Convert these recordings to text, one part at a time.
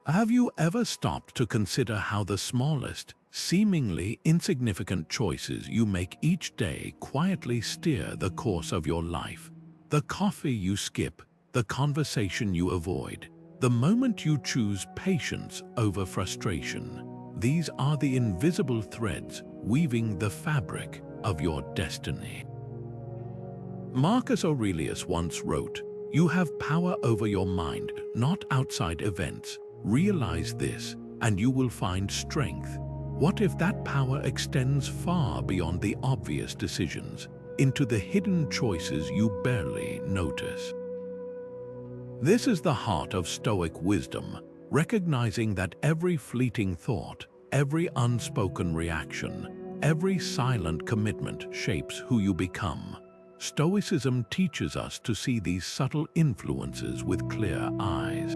Have you ever stopped to consider how the smallest, seemingly insignificant choices you make each day quietly steer the course of your life? The coffee you skip, the conversation you avoid, the moment you choose patience over frustration. These are the invisible threads weaving the fabric of your destiny. Marcus Aurelius once wrote, "You have power over your mind, not outside events. Realize this, and you will find strength." What if that power extends far beyond the obvious decisions, into the hidden choices you barely notice? This is the heart of Stoic wisdom, recognizing that every fleeting thought, every unspoken reaction, every silent commitment shapes who you become. Stoicism teaches us to see these subtle influences with clear eyes.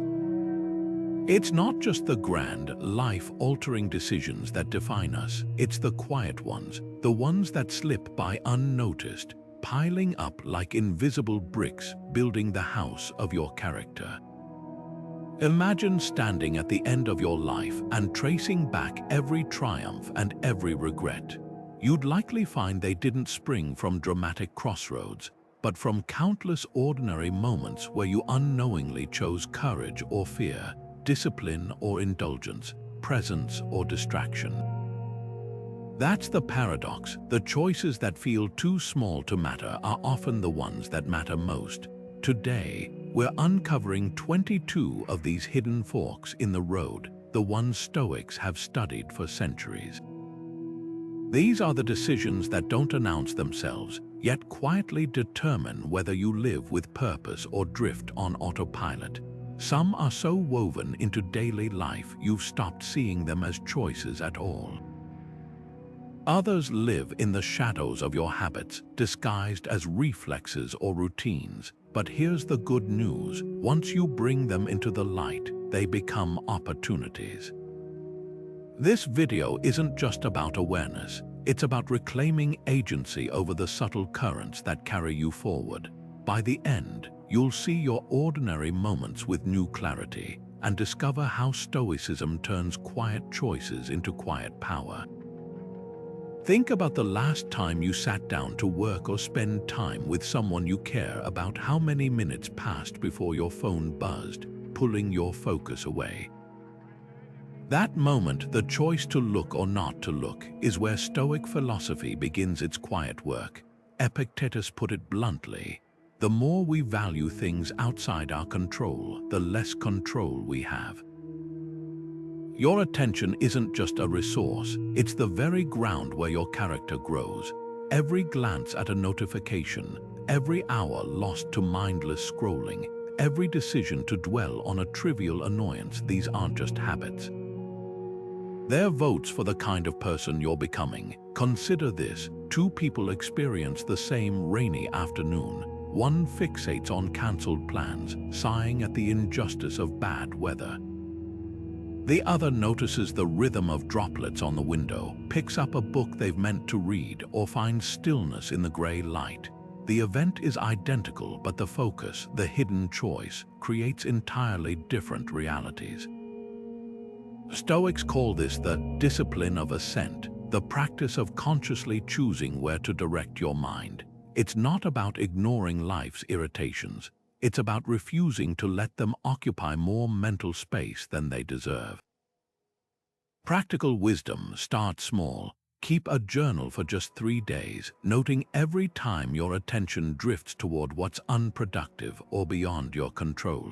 It's not just the grand, life-altering decisions that define us, it's the quiet ones, the ones that slip by unnoticed, piling up like invisible bricks, building the house of your character. Imagine standing at the end of your life and tracing back every triumph and every regret. You'd likely find they didn't spring from dramatic crossroads, but from countless ordinary moments where you unknowingly chose courage or fear, discipline or indulgence, presence or distraction. That's the paradox. The choices that feel too small to matter are often the ones that matter most. Today, we're uncovering 22 of these hidden forks in the road, the ones Stoics have studied for centuries. These are the decisions that don't announce themselves, yet quietly determine whether you live with purpose or drift on autopilot. Some are so woven into daily life you've stopped seeing them as choices at all. Others live in the shadows of your habits, disguised as reflexes or routines. But here's the good news: once you bring them into the light, they become opportunities. This video isn't just about awareness, it's about reclaiming agency over the subtle currents that carry you forward. By the end, you'll see your ordinary moments with new clarity and discover how Stoicism turns quiet choices into quiet power. Think about the last time you sat down to work or spend time with someone you care about. How many minutes passed before your phone buzzed, pulling your focus away? That moment, the choice to look or not to look, is where Stoic philosophy begins its quiet work. Epictetus put it bluntly: the more we value things outside our control, the less control we have. Your attention isn't just a resource, it's the very ground where your character grows. Every glance at a notification, every hour lost to mindless scrolling, every decision to dwell on a trivial annoyance, these aren't just habits. They're votes for the kind of person you're becoming. Consider this: two people experience the same rainy afternoon. One fixates on cancelled plans, sighing at the injustice of bad weather. The other notices the rhythm of droplets on the window, picks up a book they've meant to read, or finds stillness in the gray light. The event is identical, but the focus, the hidden choice, creates entirely different realities. Stoics call this the discipline of assent, the practice of consciously choosing where to direct your mind. It's not about ignoring life's irritations. It's about refusing to let them occupy more mental space than they deserve. Practical wisdom: start small. Keep a journal for just 3 days, noting every time your attention drifts toward what's unproductive or beyond your control.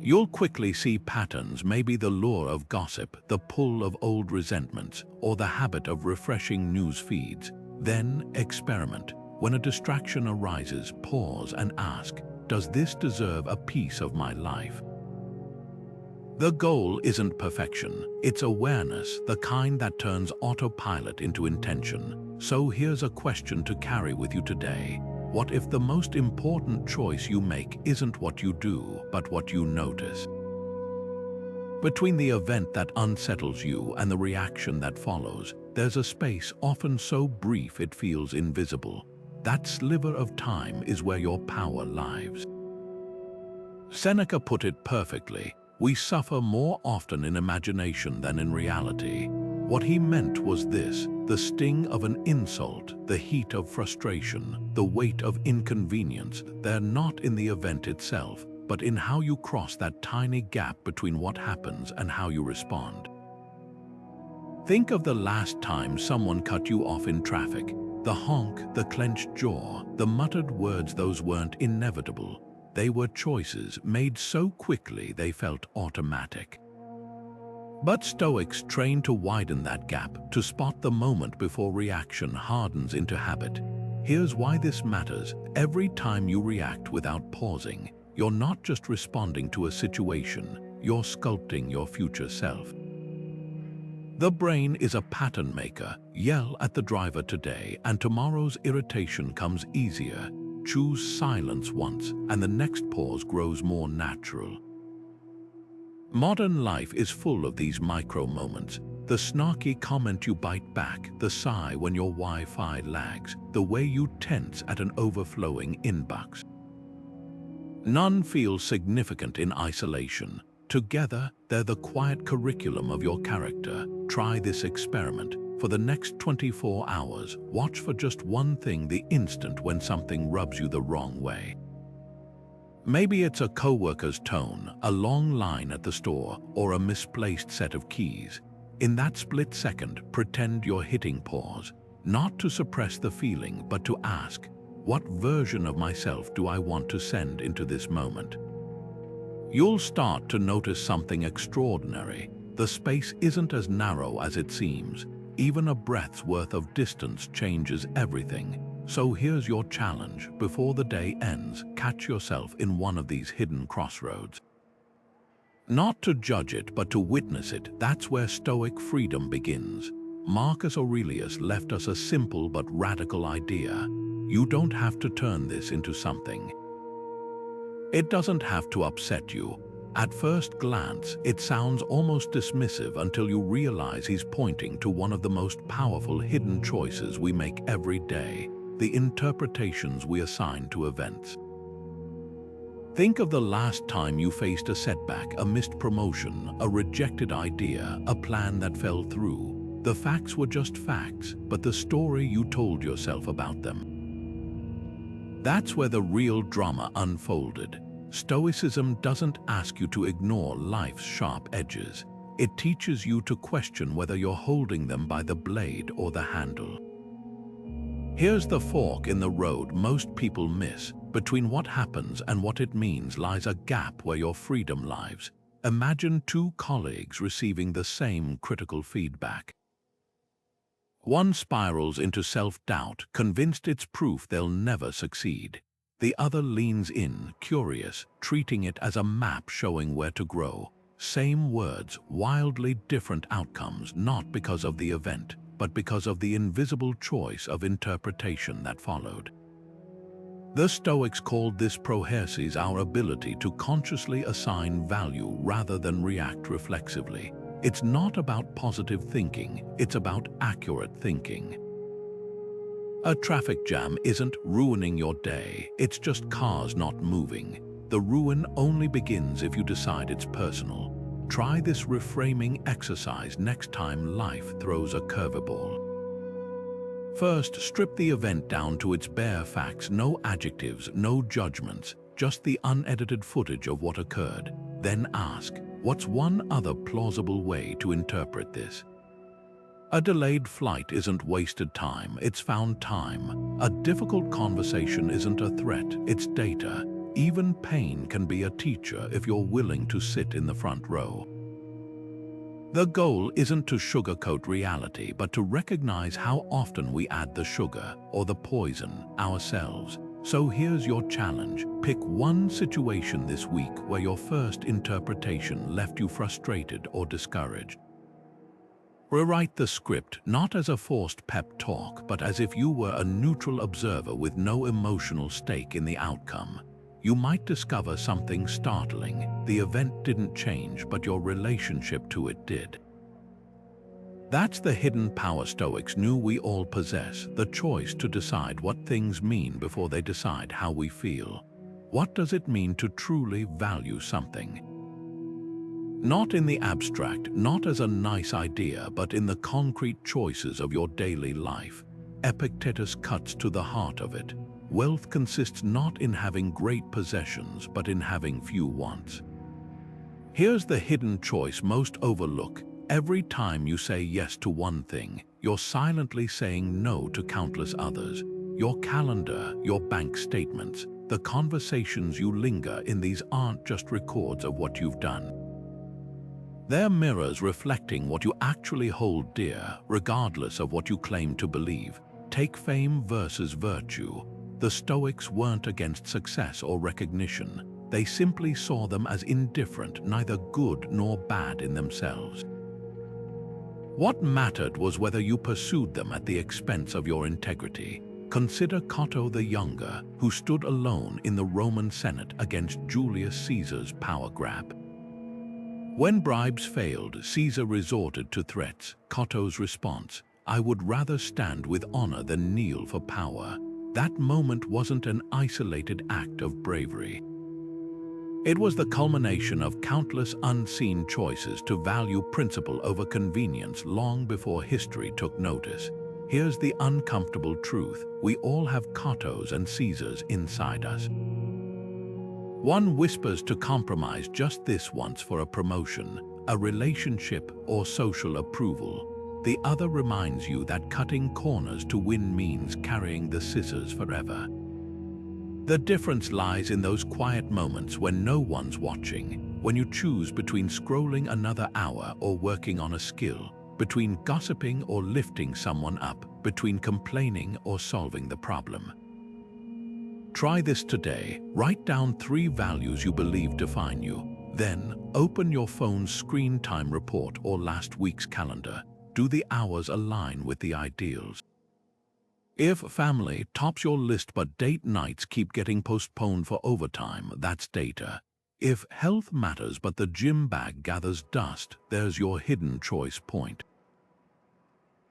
You'll quickly see patterns, maybe the lure of gossip, the pull of old resentments, or the habit of refreshing news feeds. Then experiment. When a distraction arises, pause and ask, does this deserve a piece of my life? The goal isn't perfection, it's awareness, the kind that turns autopilot into intention. So here's a question to carry with you today. What if the most important choice you make isn't what you do, but what you notice? Between the event that unsettles you and the reaction that follows, there's a space often so brief it feels invisible. That sliver of time is where your power lies. Seneca put it perfectly: We suffer more often in imagination than in reality. What he meant was this: the sting of an insult, the heat of frustration, the weight of inconvenience, they're not in the event itself, but in how you cross that tiny gap between what happens and how you respond. Think of the last time someone cut you off in traffic. The honk, the clenched jaw, the muttered words, those weren't inevitable. They were choices made so quickly they felt automatic. But Stoics train to widen that gap, to spot the moment before reaction hardens into habit. Here's why this matters. Every time you react without pausing, you're not just responding to a situation, you're sculpting your future self. The brain is a pattern maker. Yell at the driver today, and tomorrow's irritation comes easier. Choose silence once, and the next pause grows more natural. Modern life is full of these micro moments. The snarky comment you bite back, the sigh when your Wi-Fi lags, the way you tense at an overflowing inbox. None feel significant in isolation. Together, they're the quiet curriculum of your character. Try this experiment. For the next 24 hours, watch for just one thing the instant when something rubs you the wrong way. Maybe it's a coworker's tone, a long line at the store, or a misplaced set of keys. In that split second, pretend you're hitting pause, not to suppress the feeling, but to ask, what version of myself do I want to send into this moment? You'll start to notice something extraordinary. The space isn't as narrow as it seems. Even a breath's worth of distance changes everything. So here's your challenge. Before the day ends, catch yourself in one of these hidden crossroads. Not to judge it, but to witness it. That's where Stoic freedom begins. Marcus Aurelius left us a simple but radical idea. You don't have to turn this into something. It doesn't have to upset you. At first glance, it sounds almost dismissive until you realize he's pointing to one of the most powerful hidden choices we make every day: the interpretations we assign to events. Think of the last time you faced a setback, a missed promotion, a rejected idea, a plan that fell through. The facts were just facts, but the story you told yourself about them. That's where the real drama unfolded. Stoicism doesn't ask you to ignore life's sharp edges. It teaches you to question whether you're holding them by the blade or the handle. Here's the fork in the road most people miss. Between what happens and what it means lies a gap where your freedom lives. Imagine two colleagues receiving the same critical feedback. One spirals into self-doubt, convinced it's proof they'll never succeed. The other leans in, curious, treating it as a map showing where to grow. Same words, wildly different outcomes, not because of the event, but because of the invisible choice of interpretation that followed. The Stoics called this prohersis, our ability to consciously assign value rather than react reflexively. It's not about positive thinking, it's about accurate thinking. A traffic jam isn't ruining your day, it's just cars not moving. The ruin only begins if you decide it's personal. Try this reframing exercise next time life throws a curveball. First, strip the event down to its bare facts, no adjectives, no judgments, just the unedited footage of what occurred. Then ask, what's one other plausible way to interpret this? A delayed flight isn't wasted time, it's found time. A difficult conversation isn't a threat, it's data. Even pain can be a teacher if you're willing to sit in the front row. The goal isn't to sugarcoat reality, but to recognize how often we add the sugar or the poison ourselves. So here's your challenge. Pick one situation this week where your first interpretation left you frustrated or discouraged. Rewrite the script not as a forced pep talk, but as if you were a neutral observer with no emotional stake in the outcome. You might discover something startling. The event didn't change, but your relationship to it did. That's the hidden power Stoics knew we all possess, the choice to decide what things mean before they decide how we feel. What does it mean to truly value something? Not in the abstract, not as a nice idea, but in the concrete choices of your daily life. Epictetus cuts to the heart of it. Wealth consists not in having great possessions, but in having few wants. Here's the hidden choice most overlook. Every time you say yes to one thing, you're silently saying no to countless others. Your calendar, your bank statements, the conversations you linger in, these aren't just records of what you've done. They're mirrors reflecting what you actually hold dear, regardless of what you claim to believe. Take fame versus virtue. The Stoics weren't against success or recognition. They simply saw them as indifferent, neither good nor bad in themselves. What mattered was whether you pursued them at the expense of your integrity. Consider Cato the Younger, who stood alone in the Roman Senate against Julius Caesar's power grab. When bribes failed, Caesar resorted to threats. Cato's response, "I would rather stand with honor than kneel for power." That moment wasn't an isolated act of bravery. It was the culmination of countless unseen choices to value principle over convenience long before history took notice. Here's the uncomfortable truth: we all have Catos and Caesars inside us. One whispers to compromise just this once for a promotion, a relationship, or social approval. The other reminds you that cutting corners to win means carrying the scissors forever. The difference lies in those quiet moments when no one's watching, when you choose between scrolling another hour or working on a skill, between gossiping or lifting someone up, between complaining or solving the problem. Try this today. Write down 3 values you believe define you. Then, open your phone's screen time report or last week's calendar. Do the hours align with the ideals? If family tops your list but date nights keep getting postponed for overtime, that's data. If health matters but the gym bag gathers dust, there's your hidden choice point.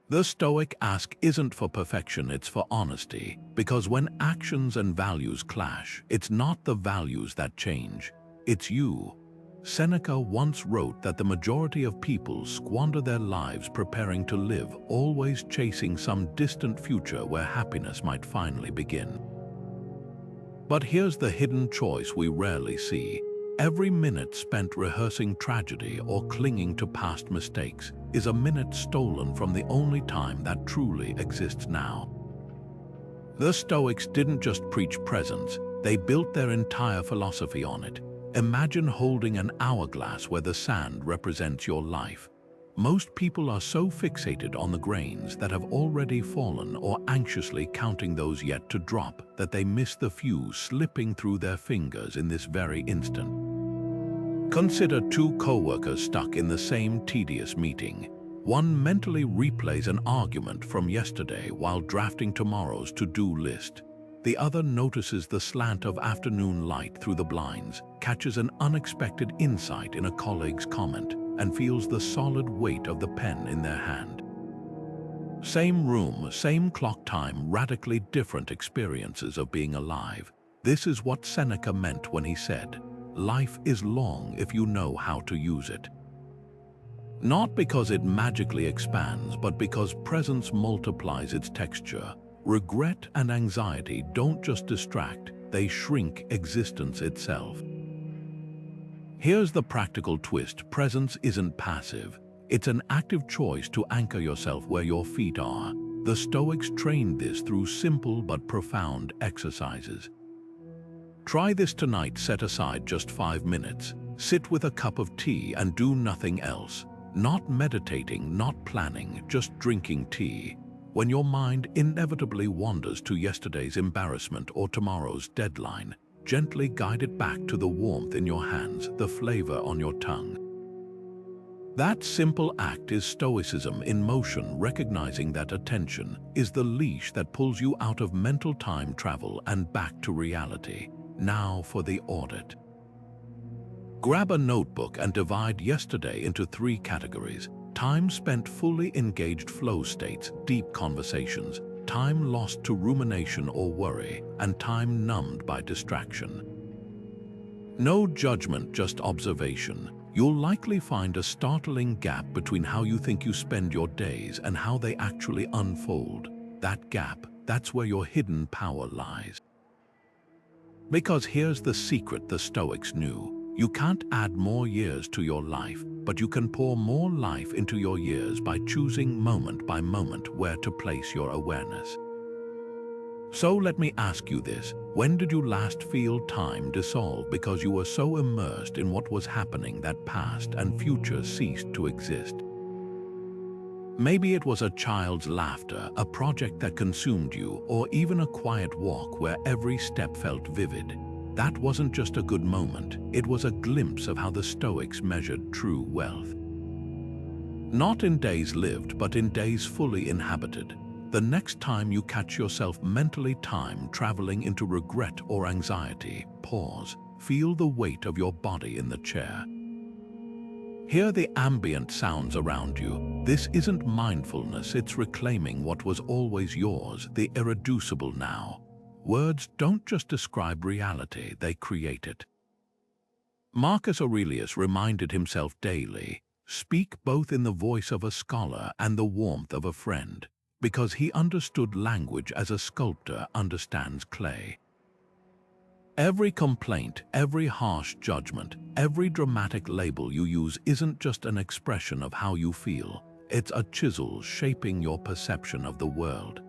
The Stoic ask isn't for perfection, it's for honesty, because when actions and values clash, it's not the values that change, it's you. Seneca once wrote that the majority of people squander their lives preparing to live, always chasing some distant future where happiness might finally begin. But here's the hidden choice we rarely see. Every minute spent rehearsing tragedy or clinging to past mistakes is a minute stolen from the only time that truly exists now. The Stoics didn't just preach presence, they built their entire philosophy on it. Imagine holding an hourglass where the sand represents your life. Most people are so fixated on the grains that have already fallen or anxiously counting those yet to drop that they miss the few slipping through their fingers in this very instant. Consider 2 co-workers stuck in the same tedious meeting. One mentally replays an argument from yesterday while drafting tomorrow's to-do list. The other notices the slant of afternoon light through the blinds, catches an unexpected insight in a colleague's comment, and feels the solid weight of the pen in their hand. Same room, same clock time, radically different experiences of being alive. This is what Seneca meant when he said, "Life is long if you know how to use it." Not because it magically expands, but because presence multiplies its texture. Regret and anxiety don't just distract, they shrink existence itself. Here's the practical twist: presence isn't passive. It's an active choice to anchor yourself where your feet are. The Stoics trained this through simple but profound exercises. Try this tonight. Set aside just 5 minutes. Sit with a cup of tea and do nothing else. Not meditating, not planning, just drinking tea. When your mind inevitably wanders to yesterday's embarrassment or tomorrow's deadline, gently guide it back to the warmth in your hands, the flavor on your tongue. That simple act is Stoicism in motion, recognizing that attention is the leash that pulls you out of mental time travel and back to reality. Now for the audit. Grab a notebook and divide yesterday into 3 categories. Time spent fully engaged, flow states, deep conversations. Time lost to rumination or worry, and time numbed by distraction. No judgment, just observation. you'll likely find a startling gap between how you think you spend your days and how they actually unfold. That gap, that's where your hidden power lies. Because here's the secret the Stoics knew. You can't add more years to your life, but you can pour more life into your years by choosing moment by moment where to place your awareness. So let me ask you this, when did you last feel time dissolve because you were so immersed in what was happening that past and future ceased to exist? Maybe it was a child's laughter, a project that consumed you, or even a quiet walk where every step felt vivid. That wasn't just a good moment, it was a glimpse of how the Stoics measured true wealth. Not in days lived, but in days fully inhabited. The next time you catch yourself mentally time traveling into regret or anxiety, pause, feel the weight of your body in the chair. Hear the ambient sounds around you. This isn't mindfulness, it's reclaiming what was always yours, the irreducible now. Words don't just describe reality, they create it. Marcus Aurelius reminded himself daily, speak both in the voice of a scholar and the warmth of a friend, because he understood language as a sculptor understands clay. Every complaint, every harsh judgment, every dramatic label you use isn't just an expression of how you feel, it's a chisel shaping your perception of the world.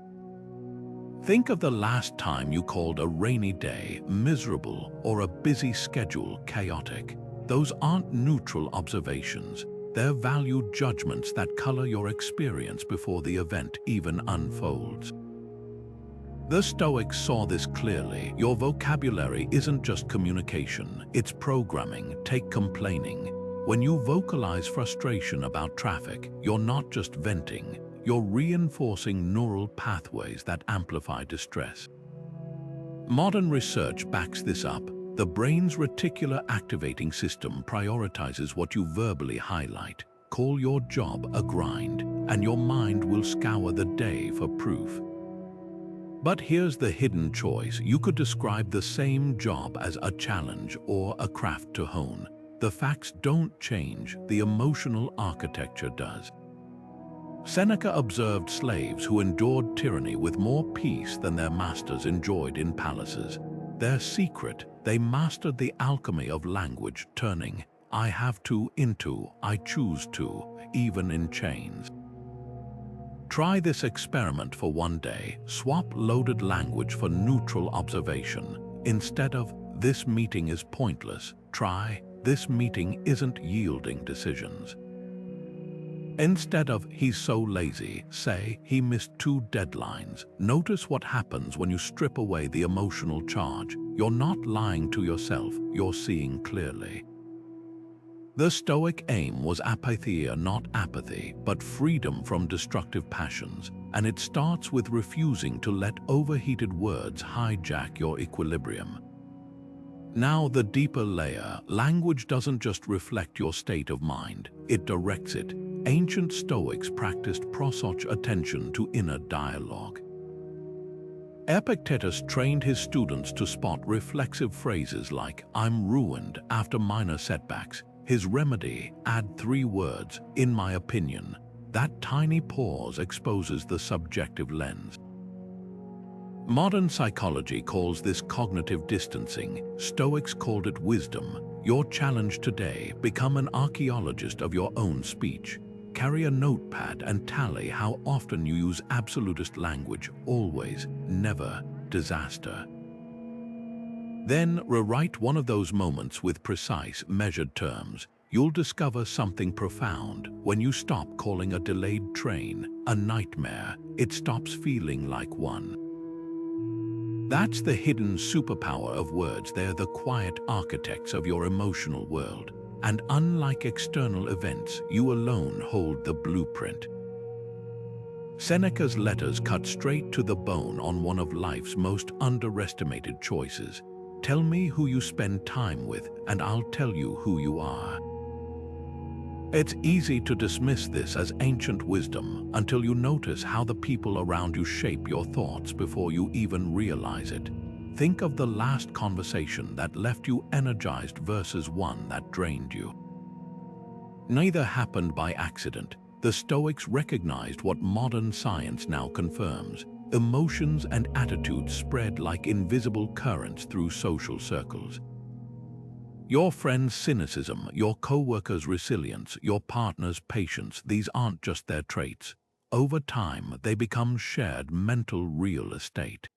Think of the last time you called a rainy day miserable or a busy schedule chaotic. Those aren't neutral observations, they're valued judgments that color your experience before the event even unfolds. The Stoics saw this clearly. Your vocabulary isn't just communication, it's programming. Take complaining. When you vocalize frustration about traffic, you're not just venting, you're reinforcing neural pathways that amplify distress. Modern research backs this up. The brain's reticular activating system prioritizes what you verbally highlight. Call your job a grind, and your mind will scour the day for proof. But here's the hidden choice. You could describe the same job as a challenge or a craft to hone. The facts don't change, the emotional architecture does. Seneca observed slaves who endured tyranny with more peace than their masters enjoyed in palaces. Their secret, they mastered the alchemy of language, turning I have to into I choose to, even in chains. Try this experiment for one day. Swap loaded language for neutral observation. Instead of this meeting is pointless, try this meeting isn't yielding decisions. Instead of he's so lazy, say he missed 2 deadlines. Notice what happens when you strip away the emotional charge. You're not lying to yourself, you're seeing clearly. The Stoic aim was apatheia, not apathy, but freedom from destructive passions, and it starts with refusing to let overheated words hijack your equilibrium. Now the deeper layer, language doesn't just reflect your state of mind, it directs it. Ancient Stoics practiced prosoch attention to inner dialogue. Epictetus trained his students to spot reflexive phrases like, I'm ruined, after minor setbacks. His remedy, add 3 words, in my opinion. That tiny pause exposes the subjective lens. Modern psychology calls this cognitive distancing. Stoics called it wisdom. Your challenge today, become an archaeologist of your own speech. Carry a notepad and tally how often you use absolutist language, always, never, disaster. Then rewrite one of those moments with precise, measured terms. You'll discover something profound. When you stop calling a delayed train a nightmare, it stops feeling like one. That's the hidden superpower of words. They're the quiet architects of your emotional world. And unlike external events, you alone hold the blueprint. Seneca's letters cut straight to the bone on one of life's most underestimated choices. Tell me who you spend time with, and I'll tell you who you are. It's easy to dismiss this as ancient wisdom until you notice how the people around you shape your thoughts before you even realize it. Think of the last conversation that left you energized versus one that drained you. Neither happened by accident. The Stoics recognized what modern science now confirms. Emotions and attitudes spread like invisible currents through social circles. Your friend's cynicism, your co-worker's resilience, your partner's patience, these aren't just their traits. Over time, they become shared mental real estate.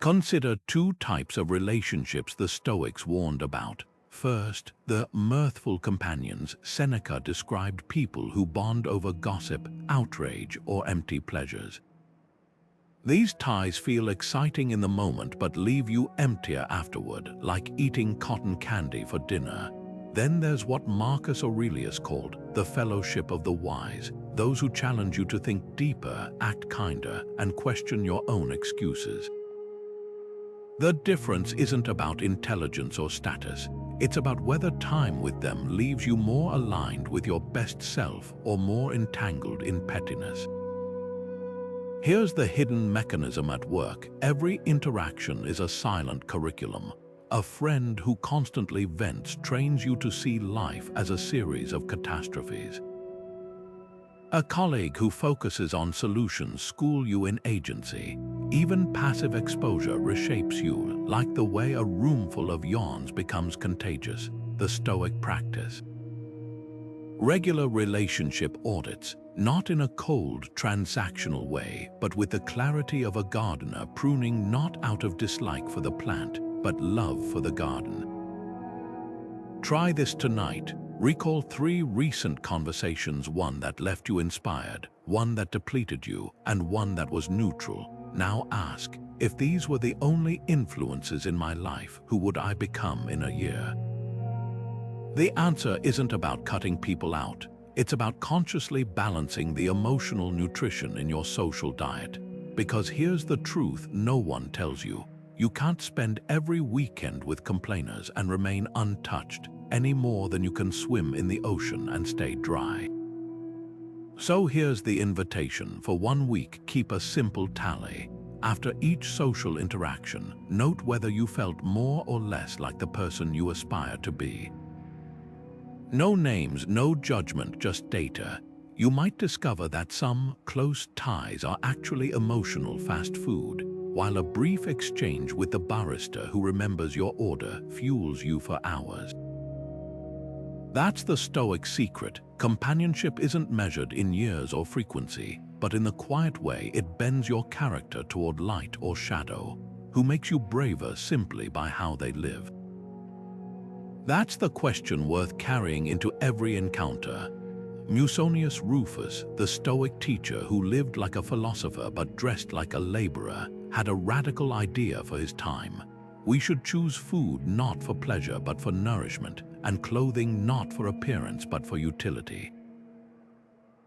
Consider two types of relationships the Stoics warned about. First, the mirthful companions. Seneca described people who bond over gossip, outrage, or empty pleasures. These ties feel exciting in the moment but leave you emptier afterward, like eating cotton candy for dinner. Then there's what Marcus Aurelius called the fellowship of the wise, those who challenge you to think deeper, act kinder, and question your own excuses. The difference isn't about intelligence or status. It's about whether time with them leaves you more aligned with your best self or more entangled in pettiness. Here's the hidden mechanism at work. Every interaction is a silent curriculum. A friend who constantly vents trains you to see life as a series of catastrophes. A colleague who focuses on solutions schools you in agency. Even passive exposure reshapes you, like the way a room full of yawns becomes contagious, the Stoic practice. Regular relationship audits, not in a cold, transactional way, but with the clarity of a gardener pruning not out of dislike for the plant, but love for the garden. Try this tonight. Recall 3 recent conversations, one that left you inspired, one that depleted you, and one that was neutral. Now ask, if these were the only influences in my life, who would I become in a year? The answer isn't about cutting people out. It's about consciously balancing the emotional nutrition in your social diet. Because here's the truth no one tells you. You can't spend every weekend with complainers and remain untouched, any more than you can swim in the ocean and stay dry. So here's the invitation. For 1 week, keep a simple tally. After each social interaction, note whether you felt more or less like the person you aspire to be. No names, no judgment, just data. You might discover that some close ties are actually emotional fast food, while a brief exchange with the barista who remembers your order fuels you for hours. That's the Stoic secret. Companionship isn't measured in years or frequency, but in the quiet way it bends your character toward light or shadow, who makes you braver simply by how they live. That's the question worth carrying into every encounter. Musonius Rufus, the Stoic teacher who lived like a philosopher but dressed like a laborer, had a radical idea for his time. We should choose food not for pleasure but for nourishment, and clothing not for appearance but for utility.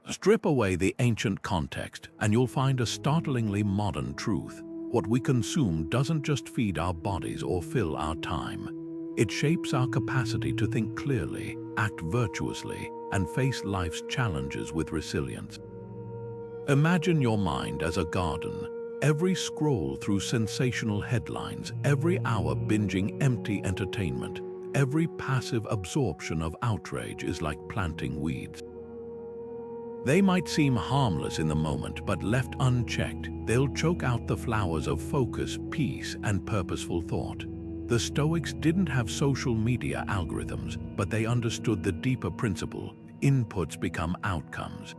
Strip away the ancient context, and you'll find a startlingly modern truth. What we consume doesn't just feed our bodies or fill our time. It shapes our capacity to think clearly, act virtuously, and face life's challenges with resilience. Imagine your mind as a garden. Every scroll through sensational headlines, every hour binging empty entertainment, every passive absorption of outrage is like planting weeds. They might seem harmless in the moment, but left unchecked, they'll choke out the flowers of focus, peace, and purposeful thought. The Stoics didn't have social media algorithms, but they understood the deeper principle: inputs become outcomes.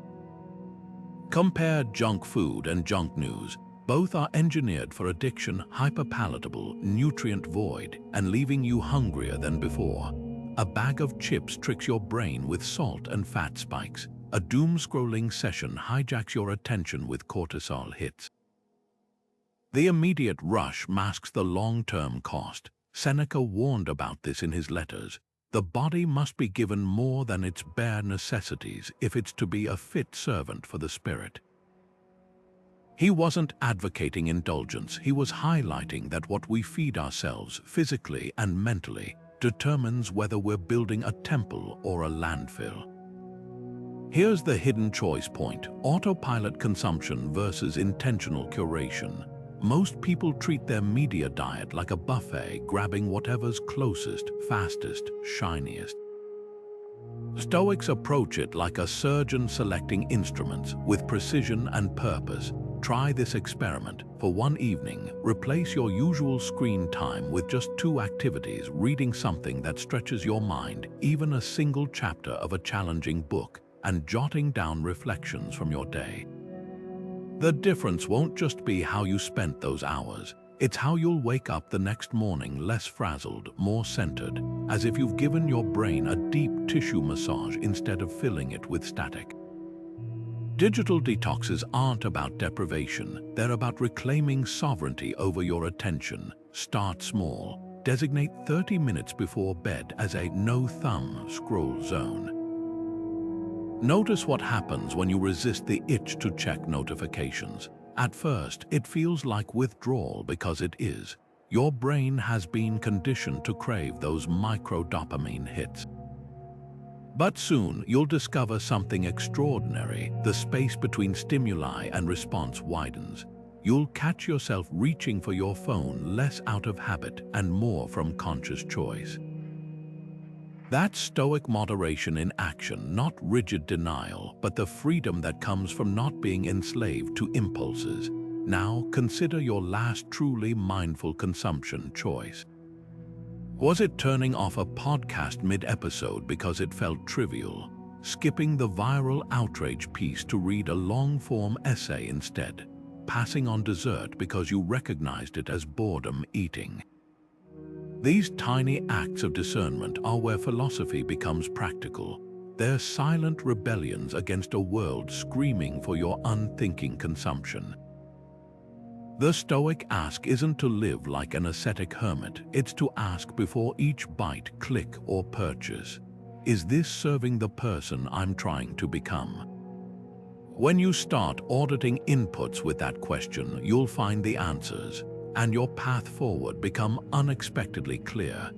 Compare junk food and junk news. Both are engineered for addiction, hyperpalatable, nutrient-void, and leaving you hungrier than before. A bag of chips tricks your brain with salt and fat spikes. A doom-scrolling session hijacks your attention with cortisol hits. The immediate rush masks the long-term cost. Seneca warned about this in his letters. The body must be given more than its bare necessities if it's to be a fit servant for the spirit. He wasn't advocating indulgence. He was highlighting that what we feed ourselves, physically and mentally, determines whether we're building a temple or a landfill. Here's the hidden choice point: autopilot consumption versus intentional curation. Most people treat their media diet like a buffet, grabbing whatever's closest, fastest, shiniest. Stoics approach it like a surgeon selecting instruments with precision and purpose. Try this experiment. For one evening, replace your usual screen time with just 2 activities: reading something that stretches your mind, even a single chapter of a challenging book, and jotting down reflections from your day. The difference won't just be how you spent those hours. It's how you'll wake up the next morning less frazzled, more centered, as if you've given your brain a deep tissue massage instead of filling it with static. Digital detoxes aren't about deprivation, they're about reclaiming sovereignty over your attention. Start small. Designate 30 minutes before bed as a no-thumb scroll zone. Notice what happens when you resist the itch to check notifications. At first, it feels like withdrawal because it is. Your brain has been conditioned to crave those micro-dopamine hits. But soon, you'll discover something extraordinary. The space between stimuli and response widens. You'll catch yourself reaching for your phone less out of habit and more from conscious choice. That's Stoic moderation in action, not rigid denial, but the freedom that comes from not being enslaved to impulses. Now, consider your last truly mindful consumption choice. Was it turning off a podcast mid-episode because it felt trivial? Skipping the viral outrage piece to read a long-form essay instead? Passing on dessert because you recognized it as boredom eating? These tiny acts of discernment are where philosophy becomes practical. They're silent rebellions against a world screaming for your unthinking consumption. The Stoic ask isn't to live like an ascetic hermit, it's to ask before each bite, click, or purchase, is this serving the person I'm trying to become? When you start auditing inputs with that question, you'll find the answers, and your path forward become unexpectedly clear.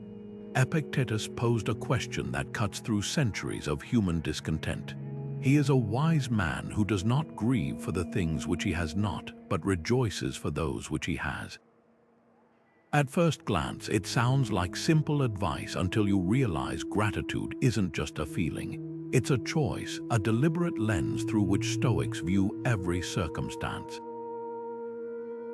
Epictetus posed a question that cuts through centuries of human discontent. He is a wise man who does not grieve for the things which he has not, but rejoices for those which he has. At first glance, it sounds like simple advice until you realize gratitude isn't just a feeling. It's a choice, a deliberate lens through which Stoics view every circumstance.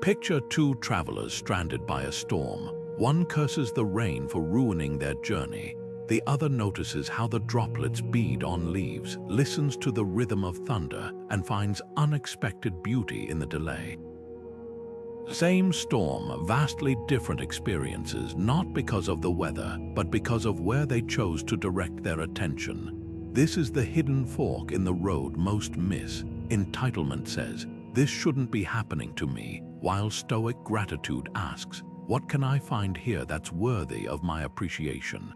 Picture 2 travelers stranded by a storm. One curses the rain for ruining their journey. The other notices how the droplets bead on leaves, listens to the rhythm of thunder, and finds unexpected beauty in the delay. Same storm, vastly different experiences, not because of the weather, but because of where they chose to direct their attention. This is the hidden fork in the road most miss. Entitlement says, "This shouldn't be happening to me," while Stoic gratitude asks, "What can I find here that's worthy of my appreciation?"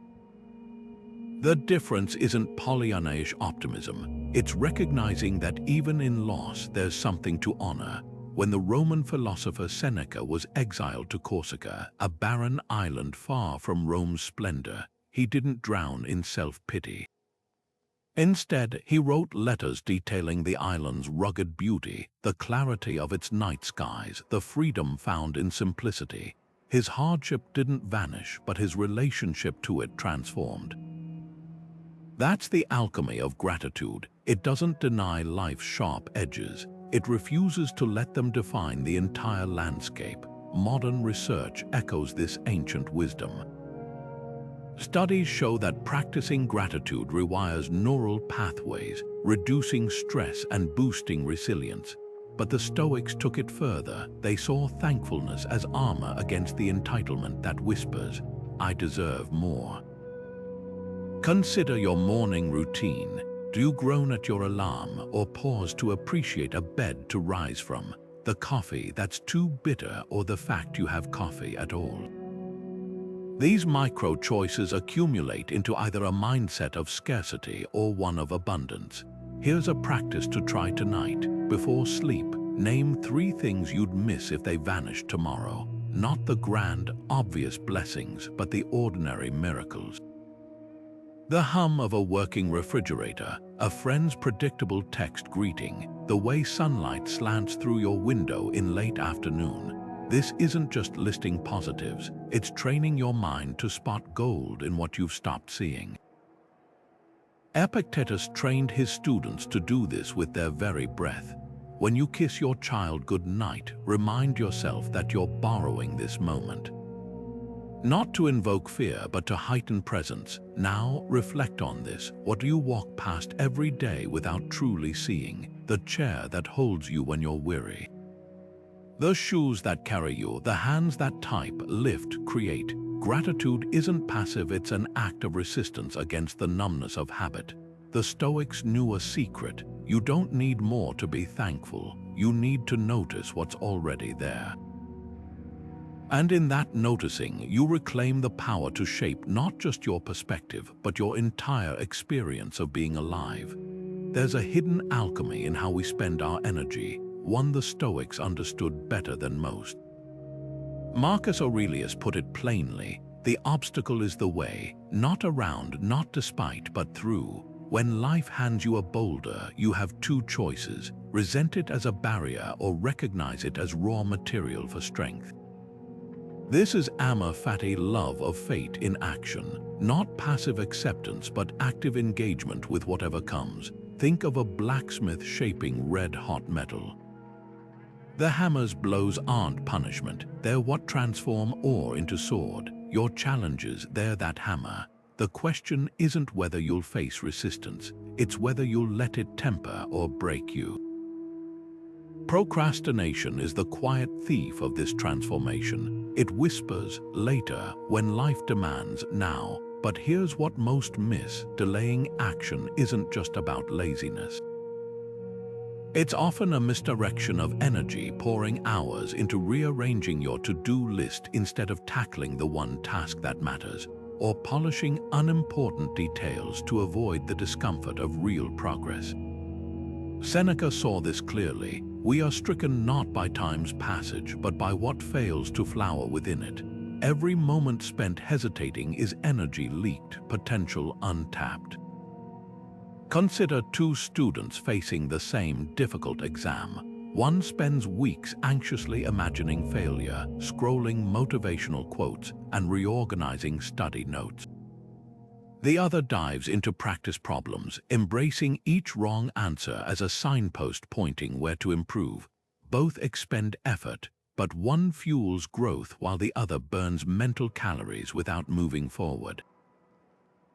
The difference isn't Pollyanna-ish optimism. It's recognizing that even in loss, there's something to honor. When the Roman philosopher Seneca was exiled to Corsica, a barren island far from Rome's splendor, he didn't drown in self-pity. Instead, he wrote letters detailing the island's rugged beauty, the clarity of its night skies, the freedom found in simplicity. His hardship didn't vanish, but his relationship to it transformed. That's the alchemy of gratitude. It doesn't deny life's sharp edges. It refuses to let them define the entire landscape. Modern research echoes this ancient wisdom. Studies show that practicing gratitude rewires neural pathways, reducing stress and boosting resilience. But the Stoics took it further. They saw thankfulness as armor against the entitlement that whispers, "I deserve more." Consider your morning routine. Do you groan at your alarm or pause to appreciate a bed to rise from, the coffee that's too bitter, or the fact you have coffee at all? These micro-choices accumulate into either a mindset of scarcity or one of abundance. Here's a practice to try tonight. Before sleep, name 3 things you'd miss if they vanished tomorrow. Not the grand, obvious blessings, but the ordinary miracles. The hum of a working refrigerator, a friend's predictable text greeting, the way sunlight slants through your window in late afternoon. This isn't just listing positives, it's training your mind to spot gold in what you've stopped seeing. Epictetus trained his students to do this with their very breath. When you kiss your child good night, remind yourself that you're borrowing this moment. Not to invoke fear, but to heighten presence. Now, reflect on this. What do you walk past every day without truly seeing? The chair that holds you when you're weary. The shoes that carry you, the hands that type, lift, create. Gratitude isn't passive, it's an act of resistance against the numbness of habit. The Stoics knew a secret. You don't need more to be thankful. You need to notice what's already there. And in that noticing, you reclaim the power to shape not just your perspective, but your entire experience of being alive. There's a hidden alchemy in how we spend our energy, one the Stoics understood better than most. Marcus Aurelius put it plainly, the obstacle is the way, not around, not despite, but through. When life hands you a boulder, you have two choices: resent it as a barrier or recognize it as raw material for strength. This is amor fati, love of fate in action, not passive acceptance but active engagement with whatever comes. Think of a blacksmith shaping red-hot metal. The hammer's blows aren't punishment, they're what transform ore into sword. Your challenges, they're that hammer. The question isn't whether you'll face resistance, it's whether you'll let it temper or break you. Procrastination is the quiet thief of this transformation. It whispers, later, when life demands now. But here's what most miss: delaying action isn't just about laziness. It's often a misdirection of energy, pouring hours into rearranging your to-do list instead of tackling the one task that matters, or polishing unimportant details to avoid the discomfort of real progress. Seneca saw this clearly. We are stricken not by time's passage, but by what fails to flower within it. Every moment spent hesitating is energy leaked, potential untapped. Consider two students facing the same difficult exam. One spends weeks anxiously imagining failure, scrolling motivational quotes, and reorganizing study notes. The other dives into practice problems, embracing each wrong answer as a signpost pointing where to improve. Both expend effort, but one fuels growth while the other burns mental calories without moving forward.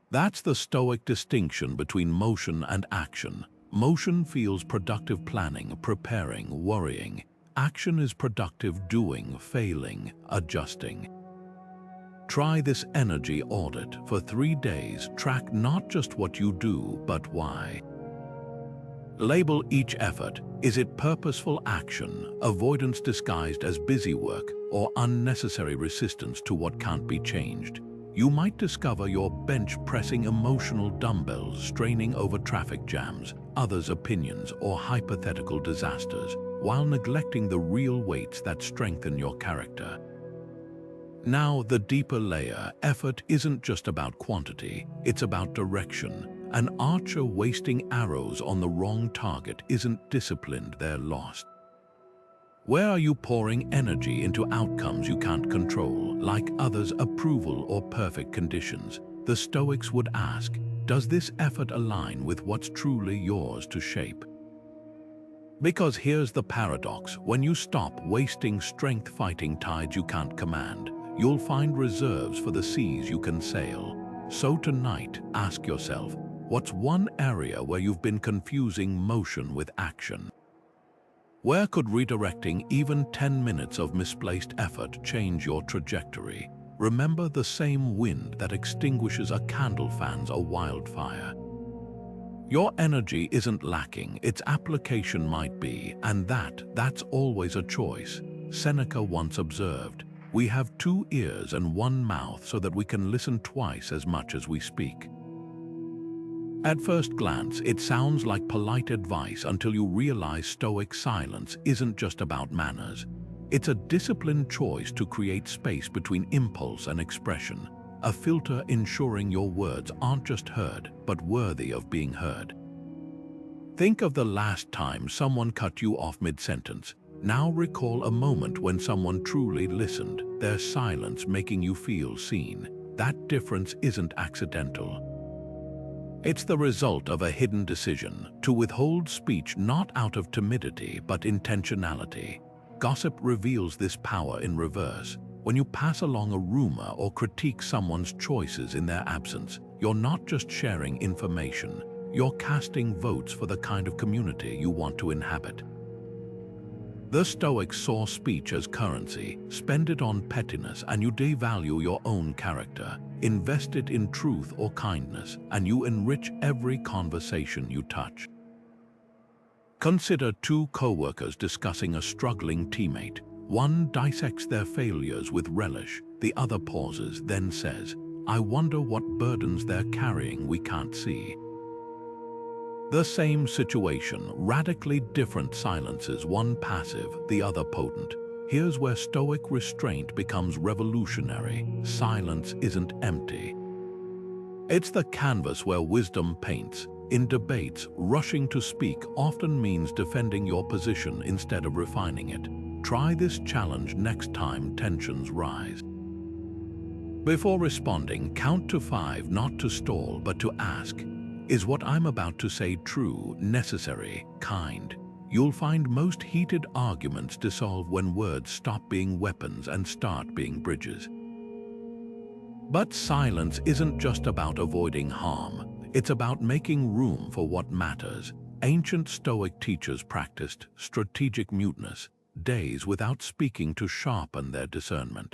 That's the Stoic distinction between motion and action. Motion feels productive: planning, preparing, worrying. Action is productive: doing, failing, adjusting. Try this energy audit. For 3 days, track not just what you do, but why. Label each effort. Is it purposeful action, avoidance disguised as busy work, or unnecessary resistance to what can't be changed? You might discover you're bench-pressing emotional dumbbells, straining over traffic jams, others' opinions, or hypothetical disasters, while neglecting the real weights that strengthen your character. Now, the deeper layer. Effort isn't just about quantity, it's about direction. An archer wasting arrows on the wrong target isn't disciplined, they're lost. Where are you pouring energy into outcomes you can't control, like others' approval or perfect conditions? The Stoics would ask, does this effort align with what's truly yours to shape? Because here's the paradox: when you stop wasting strength fighting tides you can't command, you'll find reserves for the seas you can sail. So tonight, ask yourself, what's one area where you've been confusing motion with action? Where could redirecting even 10 minutes of misplaced effort change your trajectory? Remember, the same wind that extinguishes a candle fans a wildfire. Your energy isn't lacking, its application might be, and that's always a choice. Seneca once observed, "We have 2 ears and 1 mouth so that we can listen twice as much as we speak." At first glance, it sounds like polite advice until you realize Stoic silence isn't just about manners. It's a disciplined choice to create space between impulse and expression, a filter ensuring your words aren't just heard, but worthy of being heard. Think of the last time someone cut you off mid-sentence. Now recall a moment when someone truly listened, their silence making you feel seen. That difference isn't accidental. It's the result of a hidden decision to withhold speech not out of timidity but intentionality. Gossip reveals this power in reverse. When you pass along a rumor or critique someone's choices in their absence, you're not just sharing information, you're casting votes for the kind of community you want to inhabit. The Stoics saw speech as currency. Spend it on pettiness and you devalue your own character. Invest it in truth or kindness and you enrich every conversation you touch. Consider two co-workers discussing a struggling teammate. One dissects their failures with relish, the other pauses, then says, "I wonder what burdens they're carrying we can't see." The same situation, radically different silences, one passive, the other potent. Here's where Stoic restraint becomes revolutionary. Silence isn't empty. It's the canvas where wisdom paints. In debates, rushing to speak often means defending your position instead of refining it. Try this challenge next time tensions rise. Before responding, count to 5, not to stall, but to ask, is what I'm about to say true, necessary, kind? You'll find most heated arguments dissolve when words stop being weapons and start being bridges. But silence isn't just about avoiding harm. It's about making room for what matters. Ancient Stoic teachers practiced strategic muteness, days without speaking to sharpen their discernment.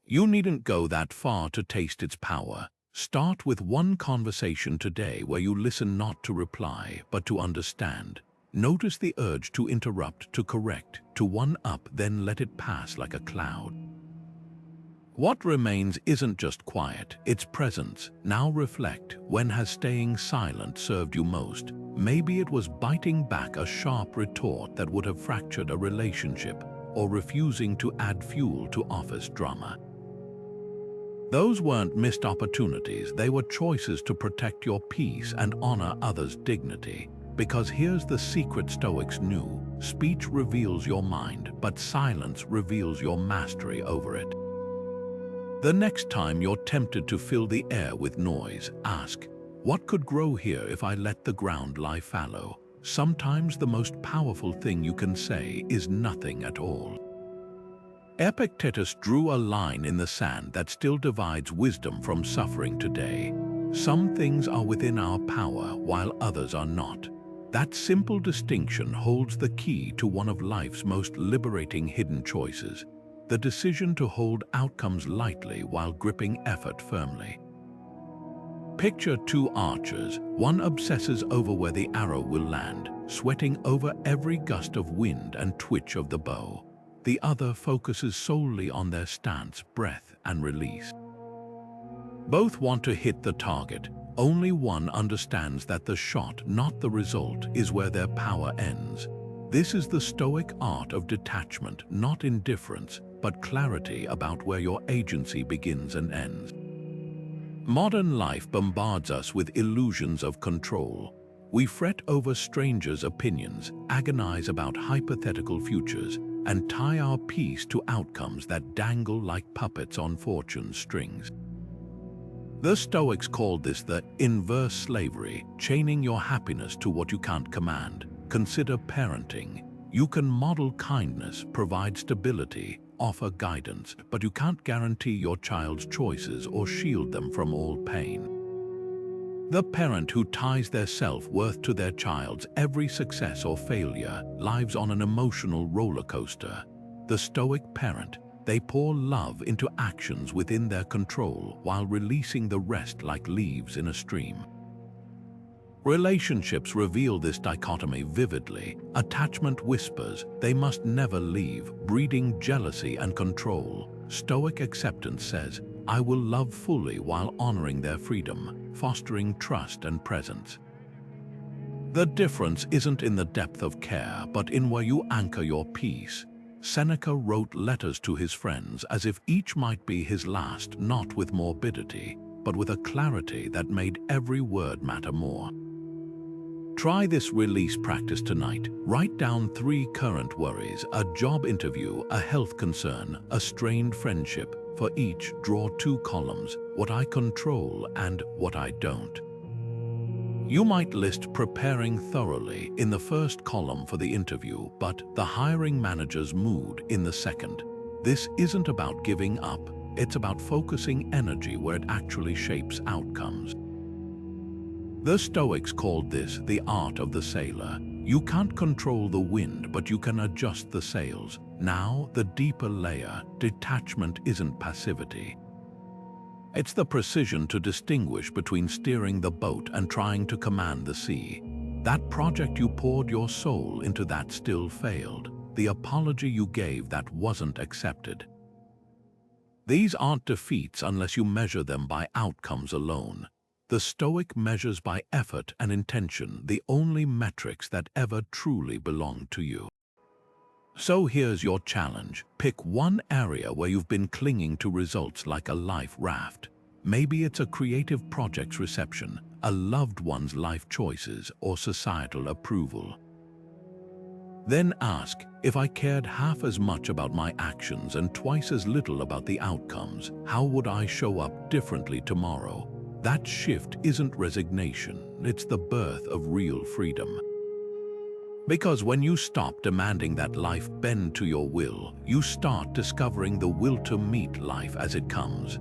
You needn't go that far to taste its power. Start with one conversation today where you listen not to reply, but to understand. Notice the urge to interrupt, to correct, to one-up, then let it pass like a cloud. What remains isn't just quiet, it's presence. Now reflect, when has staying silent served you most? Maybe it was biting back a sharp retort that would have fractured a relationship, or refusing to add fuel to office drama. Those weren't missed opportunities, they were choices to protect your peace and honor others' dignity. Because here's the secret Stoics knew: speech reveals your mind, but silence reveals your mastery over it. The next time you're tempted to fill the air with noise, ask, what could grow here if I let the ground lie fallow? Sometimes the most powerful thing you can say is nothing at all. Epictetus drew a line in the sand that still divides wisdom from suffering today. Some things are within our power while others are not. That simple distinction holds the key to one of life's most liberating hidden choices: the decision to hold outcomes lightly while gripping effort firmly. Picture two archers. One obsesses over where the arrow will land, sweating over every gust of wind and twitch of the bow. The other focuses solely on their stance, breath, and release. Both want to hit the target. Only one understands that the shot, not the result, is where their power ends. This is the Stoic art of detachment, not indifference, but clarity about where your agency begins and ends. Modern life bombards us with illusions of control. We fret over strangers' opinions, agonize about hypothetical futures, and tie our peace to outcomes that dangle like puppets on fortune's strings. The Stoics called this the inverse slavery, chaining your happiness to what you can't command. Consider parenting. You can model kindness, provide stability, offer guidance, but you can't guarantee your child's choices or shield them from all pain. The parent who ties their self-worth to their child's every success or failure lives on an emotional roller coaster. The Stoic parent, they pour love into actions within their control while releasing the rest like leaves in a stream. Relationships reveal this dichotomy vividly. Attachment whispers they must never leave, breeding jealousy and control. Stoic acceptance says, I will love fully while honoring their freedom, fostering trust and presence. The difference isn't in the depth of care, but in where you anchor your peace. Seneca wrote letters to his friends as if each might be his last, not with morbidity, but with a clarity that made every word matter more. Try this release practice tonight. Write down 3 current worries: a job interview, a health concern, a strained friendship. For each, draw 2 columns: what I control and what I don't. You might list preparing thoroughly in the first column for the interview, but the hiring manager's mood in the second. This isn't about giving up, it's about focusing energy where it actually shapes outcomes. The Stoics called this the art of the sailor. You can't control the wind, but you can adjust the sails. Now, the deeper layer, detachment isn't passivity. It's the precision to distinguish between steering the boat and trying to command the sea. That project you poured your soul into that still failed. The apology you gave that wasn't accepted. These aren't defeats unless you measure them by outcomes alone. The Stoic measures by effort and intention, the only metrics that ever truly belong to you. So here's your challenge. Pick one area where you've been clinging to results like a life raft. Maybe it's a creative project's reception, a loved one's life choices, or societal approval. Then ask, if I cared half as much about my actions and twice as little about the outcomes, how would I show up differently tomorrow? That shift isn't resignation, it's the birth of real freedom. Because when you stop demanding that life bend to your will, you start discovering the will to meet life as it comes.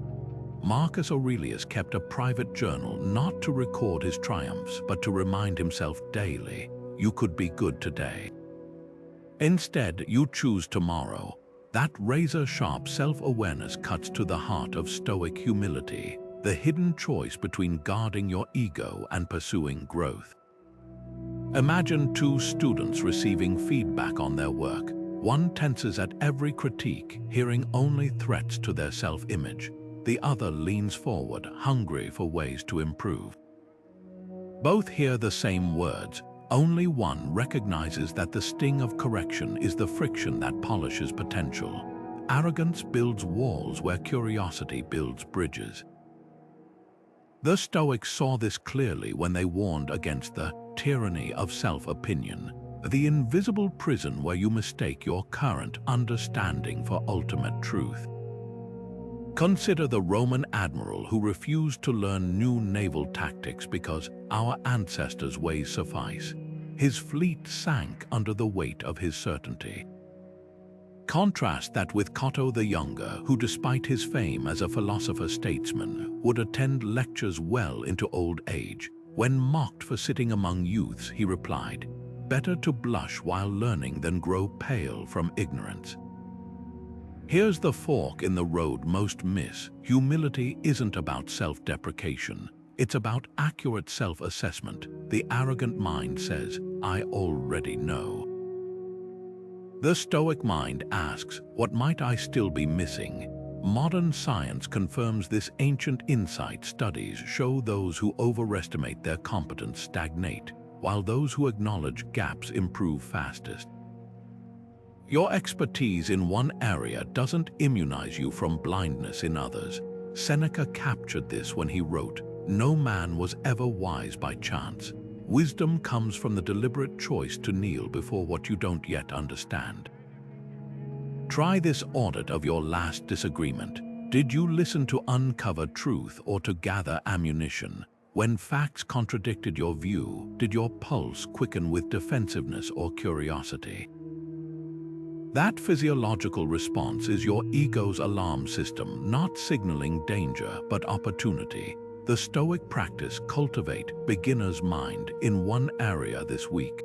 Marcus Aurelius kept a private journal not to record his triumphs, but to remind himself daily, you could be good today. Instead, you choose tomorrow. That razor-sharp self-awareness cuts to the heart of Stoic humility, the hidden choice between guarding your ego and pursuing growth. Imagine two students receiving feedback on their work. One tenses at every critique, hearing only threats to their self-image. The other leans forward, hungry for ways to improve. Both hear the same words. Only one recognizes that the sting of correction is the friction that polishes potential. Arrogance builds walls where curiosity builds bridges. The Stoics saw this clearly when they warned against the tyranny of self-opinion, the invisible prison where you mistake your current understanding for ultimate truth. Consider the Roman admiral who refused to learn new naval tactics because our ancestors' ways suffice. His fleet sank under the weight of his certainty. Contrast that with Cato the Younger, who despite his fame as a philosopher-statesman, would attend lectures well into old age. When mocked for sitting among youths, he replied, "Better to blush while learning than grow pale from ignorance." Here's the fork in the road most miss. Humility isn't about self-deprecation. It's about accurate self-assessment. The arrogant mind says, "I already know." The Stoic mind asks, what might I still be missing? Modern science confirms this ancient insight. Studies show those who overestimate their competence stagnate, while those who acknowledge gaps improve fastest. Your expertise in one area doesn't immunize you from blindness in others. Seneca captured this when he wrote, "No man was ever wise by chance. Wisdom comes from the deliberate choice to kneel before what you don't yet understand." Try this audit of your last disagreement. Did you listen to uncover truth or to gather ammunition? When facts contradicted your view, did your pulse quicken with defensiveness or curiosity? That physiological response is your ego's alarm system, not signaling danger but opportunity. The Stoic practice cultivate beginner's mind in one area this week.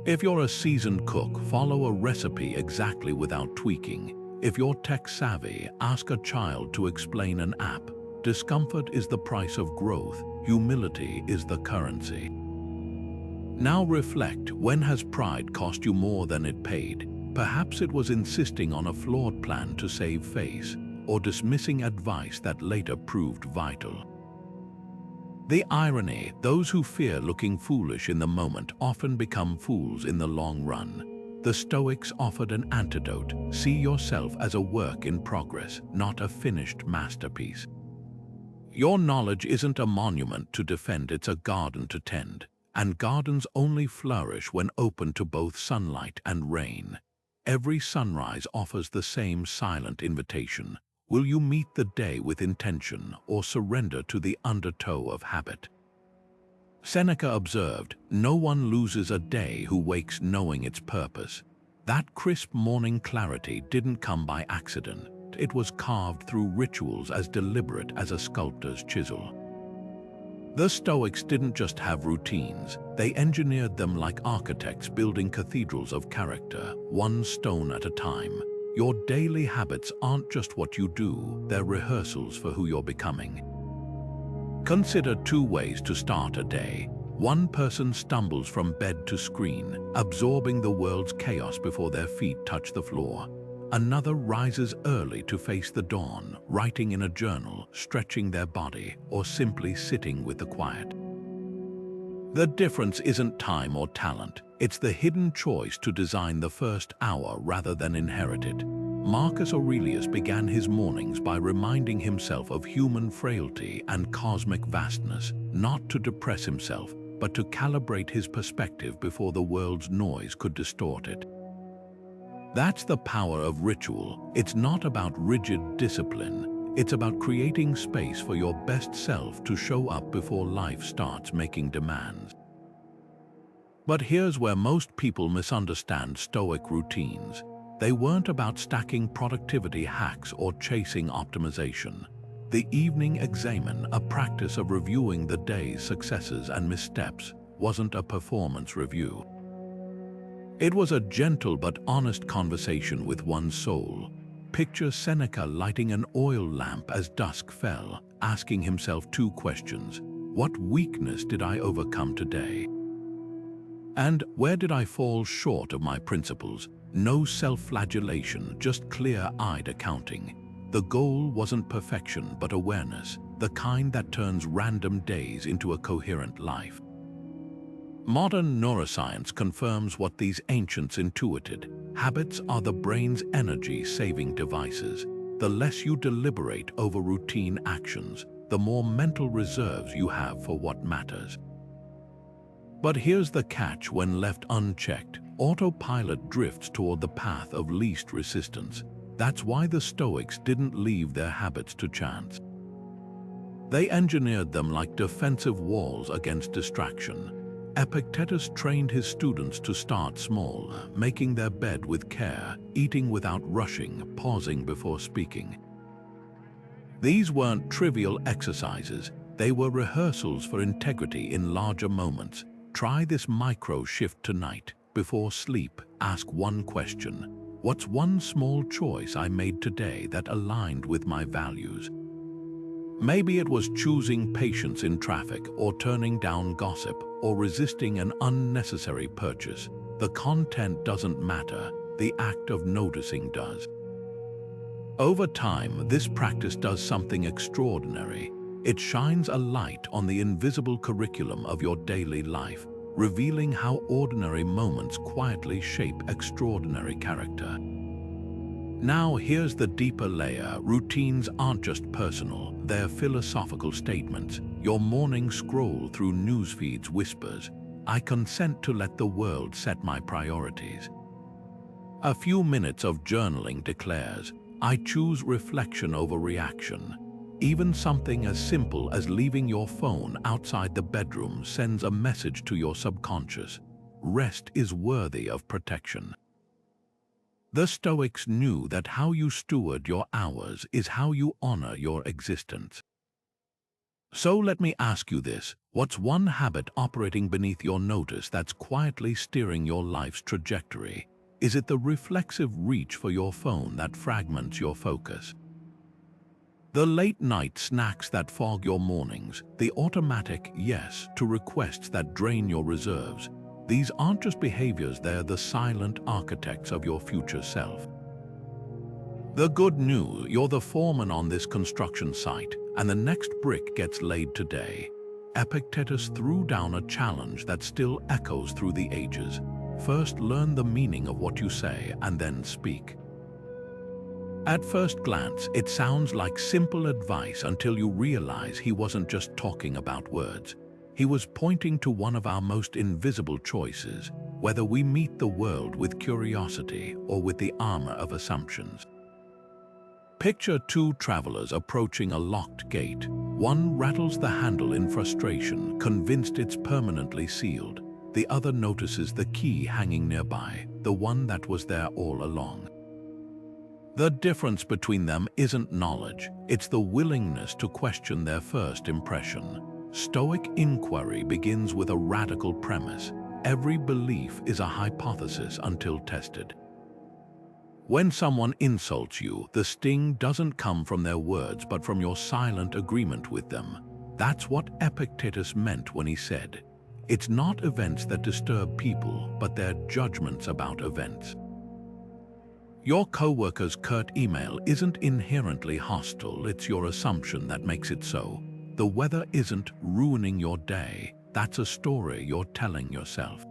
If you're a seasoned cook, follow a recipe exactly without tweaking. If you're tech-savvy, ask a child to explain an app. Discomfort is the price of growth. Humility is the currency. Now reflect, when has pride cost you more than it paid? Perhaps it was insisting on a flawed plan to save face, or dismissing advice that later proved vital. The irony, those who fear looking foolish in the moment often become fools in the long run. The Stoics offered an antidote. See yourself as a work in progress, not a finished masterpiece. Your knowledge isn't a monument to defend, it's a garden to tend. And gardens only flourish when open to both sunlight and rain. Every sunrise offers the same silent invitation. Will you meet the day with intention or surrender to the undertow of habit? Seneca observed, "No one loses a day who wakes knowing its purpose." That crisp morning clarity didn't come by accident. It was carved through rituals as deliberate as a sculptor's chisel. The Stoics didn't just have routines, they engineered them like architects building cathedrals of character, one stone at a time. Your daily habits aren't just what you do, they're rehearsals for who you're becoming. Consider two ways to start a day. One person stumbles from bed to screen, absorbing the world's chaos before their feet touch the floor. Another rises early to face the dawn, writing in a journal, stretching their body, or simply sitting with the quiet. The difference isn't time or talent, it's the hidden choice to design the first hour rather than inherit it. Marcus Aurelius began his mornings by reminding himself of human frailty and cosmic vastness, not to depress himself, but to calibrate his perspective before the world's noise could distort it. That's the power of ritual. It's not about rigid discipline. It's about creating space for your best self to show up before life starts making demands. But here's where most people misunderstand Stoic routines. They weren't about stacking productivity hacks or chasing optimization. The evening examen, a practice of reviewing the day's successes and missteps, wasn't a performance review. It was a gentle but honest conversation with one's soul. Picture Seneca lighting an oil lamp as dusk fell, asking himself two questions. What weakness did I overcome today? And where did I fall short of my principles? No self-flagellation, just clear-eyed accounting. The goal wasn't perfection but awareness, the kind that turns random days into a coherent life. Modern neuroscience confirms what these ancients intuited. Habits are the brain's energy-saving devices. The less you deliberate over routine actions, the more mental reserves you have for what matters. But here's the catch: when left unchecked, autopilot drifts toward the path of least resistance. That's why the Stoics didn't leave their habits to chance. They engineered them like defensive walls against distraction. Epictetus trained his students to start small, making their bed with care, eating without rushing, pausing before speaking. These weren't trivial exercises, they were rehearsals for integrity in larger moments. Try this micro shift tonight. Before sleep, ask one question. What's one small choice I made today that aligned with my values? Maybe it was choosing patience in traffic, or turning down gossip, or resisting an unnecessary purchase. The content doesn't matter, the act of noticing does. Over time, this practice does something extraordinary. It shines a light on the invisible curriculum of your daily life, revealing how ordinary moments quietly shape extraordinary character. Now here's the deeper layer. Routines aren't just personal, they're philosophical statements. Your morning scroll through newsfeeds whispers, "I consent to let the world set my priorities." A few minutes of journaling declares, "I choose reflection over reaction." Even something as simple as leaving your phone outside the bedroom sends a message to your subconscious. Rest is worthy of protection. The Stoics knew that how you steward your hours is how you honor your existence. So let me ask you this: what's one habit operating beneath your notice that's quietly steering your life's trajectory? Is it the reflexive reach for your phone that fragments your focus? The late-night snacks that fog your mornings, the automatic yes to requests that drain your reserves? These aren't just behaviors, they're the silent architects of your future self. The good news: you're the foreman on this construction site, and the next brick gets laid today. Epictetus threw down a challenge that still echoes through the ages. First, learn the meaning of what you say, and then speak. At first glance, it sounds like simple advice until you realize he wasn't just talking about words. He was pointing to one of our most invisible choices, whether we meet the world with curiosity or with the armor of assumptions. Picture two travelers approaching a locked gate. One rattles the handle in frustration, convinced it's permanently sealed. The other notices the key hanging nearby, the one that was there all along. The difference between them isn't knowledge, it's the willingness to question their first impression. Stoic inquiry begins with a radical premise. Every belief is a hypothesis until tested. When someone insults you, the sting doesn't come from their words but from your silent agreement with them. That's what Epictetus meant when he said, "It's not events that disturb people, but their judgments about events." Your coworker's curt email isn't inherently hostile, it's your assumption that makes it so. The weather isn't ruining your day, that's a story you're telling yourself.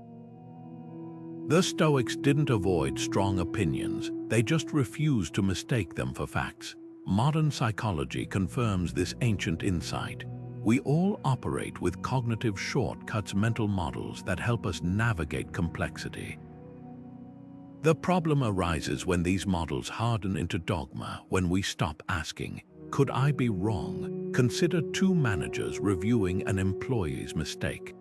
The Stoics didn't avoid strong opinions, they just refused to mistake them for facts. Modern psychology confirms this ancient insight. We all operate with cognitive shortcuts, mental models that help us navigate complexity. The problem arises when these models harden into dogma, when we stop asking, "Could I be wrong?" Consider two managers reviewing an employee's mistake.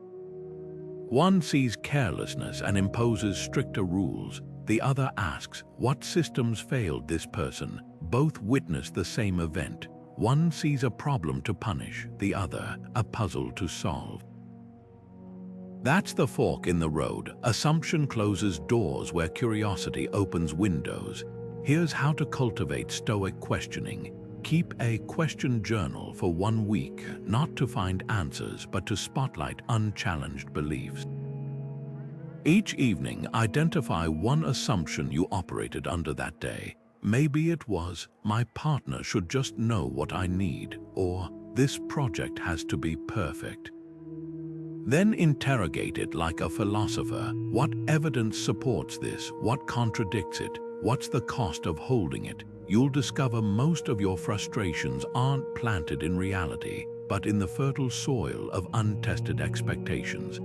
One sees carelessness and imposes stricter rules. The other asks, "What systems failed this person?" Both witness the same event. One sees a problem to punish, the other, a puzzle to solve. That's the fork in the road. Assumption closes doors where curiosity opens windows. Here's how to cultivate Stoic questioning. Keep a question journal for 1 week, not to find answers, but to spotlight unchallenged beliefs. Each evening, identify one assumption you operated under that day. Maybe it was, "My partner should just know what I need," or "This project has to be perfect." Then interrogate it like a philosopher. What evidence supports this? What contradicts it? What's the cost of holding it? You'll discover most of your frustrations aren't planted in reality, but in the fertile soil of untested expectations.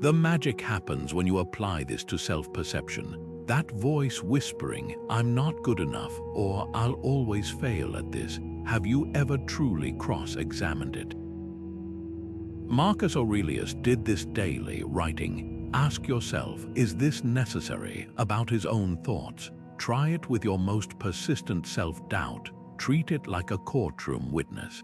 The magic happens when you apply this to self-perception. That voice whispering, "I'm not good enough," or "I'll always fail at this." Have you ever truly cross-examined it? Marcus Aurelius did this daily, writing, "Ask yourself, is this necessary?" about his own thoughts. Try it with your most persistent self-doubt. Treat it like a courtroom witness.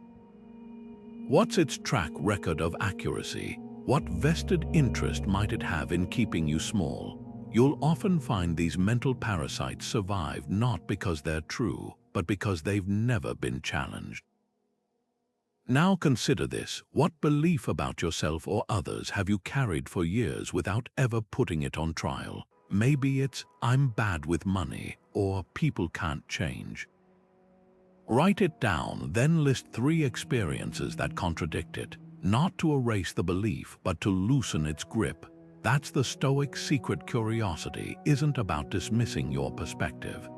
What's its track record of accuracy? What vested interest might it have in keeping you small? You'll often find these mental parasites survive not because they're true, but because they've never been challenged. Now consider this. What belief about yourself or others have you carried for years without ever putting it on trial? Maybe it's, "I'm bad with money," or "People can't change." Write it down, then list 3 experiences that contradict it, not to erase the belief, but to loosen its grip. That's the Stoic secret. Curiosity isn't about dismissing your perspective.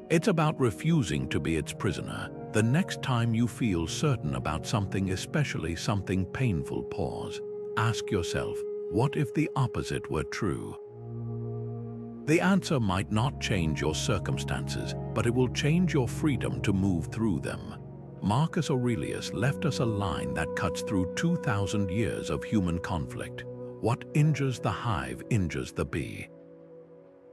It's about refusing to be its prisoner. The next time you feel certain about something, especially something painful, pause. Ask yourself, what if the opposite were true? The answer might not change your circumstances, but it will change your freedom to move through them. Marcus Aurelius left us a line that cuts through 2,000 years of human conflict. What injures the hive injures the bee.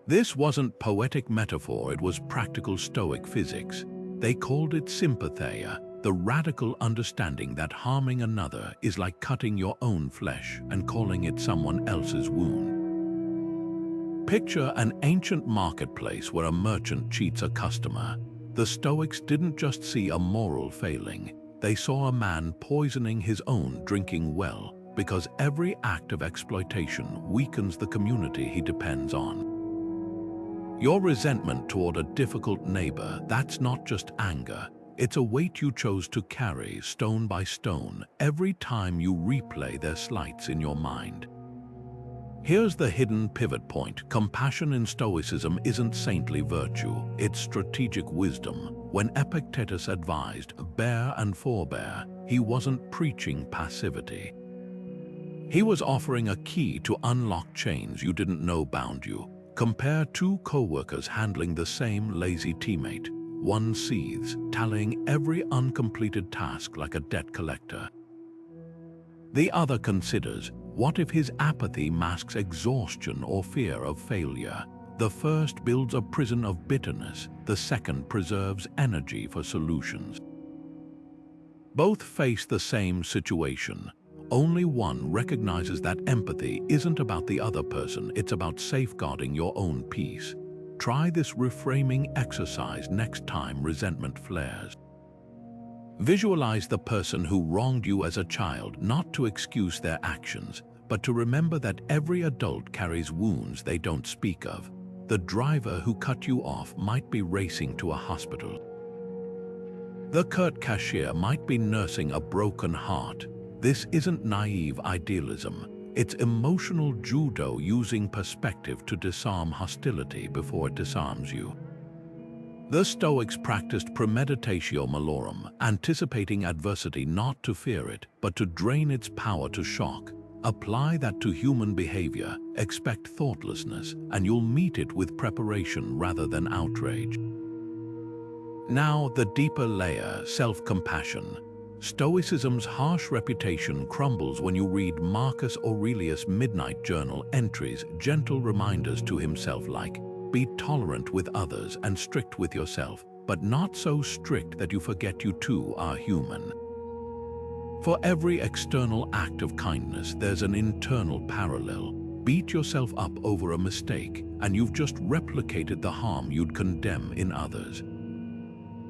This wasn't poetic metaphor, it was practical Stoic physics. They called it sympatheia, the radical understanding that harming another is like cutting your own flesh and calling it someone else's wound. Picture an ancient marketplace where a merchant cheats a customer. The Stoics didn't just see a moral failing, they saw a man poisoning his own drinking well, because every act of exploitation weakens the community he depends on. Your resentment toward a difficult neighbor, that's not just anger, it's a weight you chose to carry stone by stone every time you replay their slights in your mind. Here's the hidden pivot point. Compassion in Stoicism isn't saintly virtue, it's strategic wisdom. When Epictetus advised, "Bear and forbear," he wasn't preaching passivity. He was offering a key to unlock chains you didn't know bound you. Compare two co-workers handling the same lazy teammate. One seethes, tallying every uncompleted task like a debt collector. The other considers, what if his apathy masks exhaustion or fear of failure? The first builds a prison of bitterness, the second preserves energy for solutions. Both face the same situation. Only one recognizes that empathy isn't about the other person, it's about safeguarding your own peace. Try this reframing exercise next time resentment flares. Visualize the person who wronged you as a child, not to excuse their actions, but to remember that every adult carries wounds they don't speak of. The driver who cut you off might be racing to a hospital. The curt cashier might be nursing a broken heart. This isn't naive idealism. It's emotional judo, using perspective to disarm hostility before it disarms you. The Stoics practiced premeditatio malorum, anticipating adversity not to fear it, but to drain its power to shock. Apply that to human behavior, expect thoughtlessness, and you'll meet it with preparation rather than outrage. Now, the deeper layer, self-compassion. Stoicism's harsh reputation crumbles when you read Marcus Aurelius' midnight journal entries, gentle reminders to himself like, be tolerant with others and strict with yourself, but not so strict that you forget you too are human. For every external act of kindness, there's an internal parallel. Beat yourself up over a mistake, and you've just replicated the harm you'd condemn in others.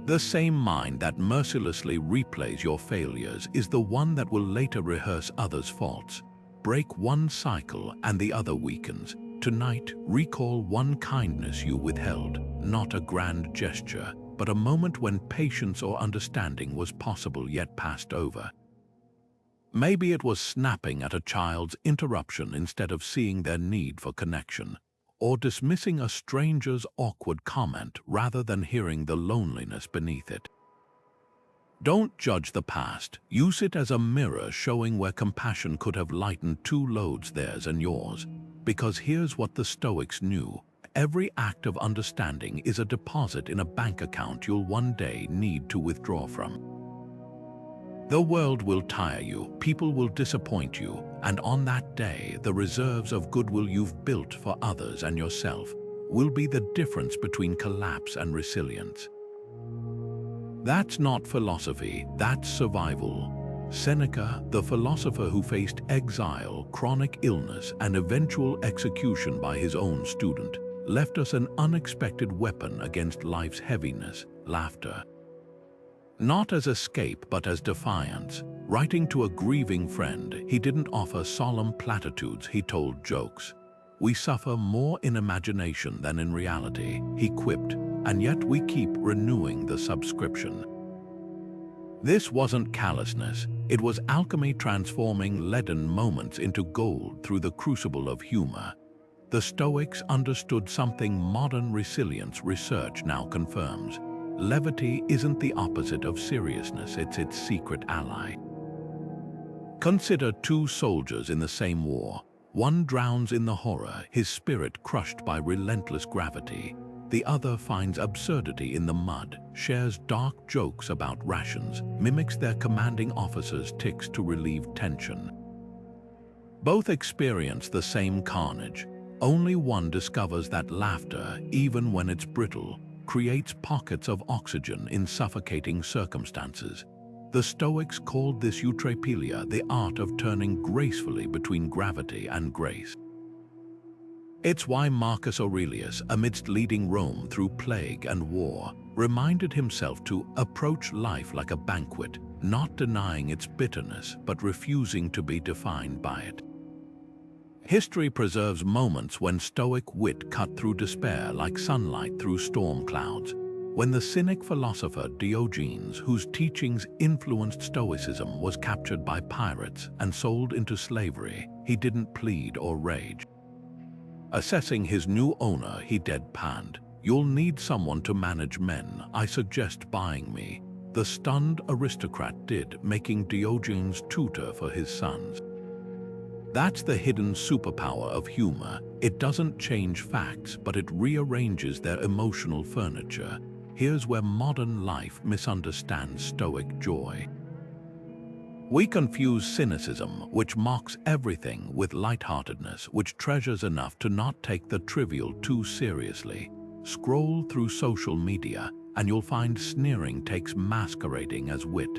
The same mind that mercilessly replays your failures is the one that will later rehearse others' faults. Break one cycle and the other weakens. Tonight, recall one kindness you withheld, not a grand gesture, but a moment when patience or understanding was possible yet passed over. Maybe it was snapping at a child's interruption instead of seeing their need for connection, or dismissing a stranger's awkward comment rather than hearing the loneliness beneath it. Don't judge the past. Use it as a mirror showing where compassion could have lightened two loads, theirs and yours. Because here's what the Stoics knew. Every act of understanding is a deposit in a bank account you'll one day need to withdraw from. The world will tire you, people will disappoint you, and on that day, the reserves of goodwill you've built for others and yourself will be the difference between collapse and resilience. That's not philosophy, that's survival. Seneca, the philosopher who faced exile, chronic illness, and eventual execution by his own student, left us an unexpected weapon against life's heaviness, laughter. Not as escape, but as defiance. Writing to a grieving friend, he didn't offer solemn platitudes, he told jokes. We suffer more in imagination than in reality, he quipped, and yet we keep renewing the subscription. This wasn't callousness, it was alchemy transforming leaden moments into gold through the crucible of humor. The Stoics understood something modern resilience research now confirms. Levity isn't the opposite of seriousness, it's its secret ally. Consider two soldiers in the same war. One drowns in the horror, his spirit crushed by relentless gravity. The other finds absurdity in the mud, shares dark jokes about rations, mimics their commanding officer's tics to relieve tension. Both experience the same carnage. Only one discovers that laughter, even when it's brittle, creates pockets of oxygen in suffocating circumstances. The Stoics called this eutrapelia, the art of turning gracefully between gravity and grace. It's why Marcus Aurelius, amidst leading Rome through plague and war, reminded himself to approach life like a banquet, not denying its bitterness but refusing to be defined by it. History preserves moments when Stoic wit cut through despair like sunlight through storm clouds. When the cynic philosopher Diogenes, whose teachings influenced Stoicism, was captured by pirates and sold into slavery, he didn't plead or rage. Assessing his new owner, he deadpanned, "You'll need someone to manage men, I suggest buying me." The stunned aristocrat did, making Diogenes tutor for his sons. That's the hidden superpower of humor. It doesn't change facts, but it rearranges their emotional furniture. Here's where modern life misunderstands Stoic joy. We confuse cynicism, which mocks everything, with lightheartedness, which treasures enough to not take the trivial too seriously. Scroll through social media, and you'll find sneering takes masquerading as wit.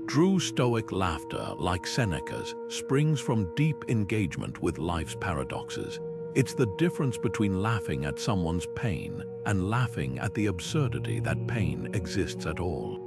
True Stoic laughter, like Seneca's, springs from deep engagement with life's paradoxes. It's the difference between laughing at someone's pain and laughing at the absurdity that pain exists at all.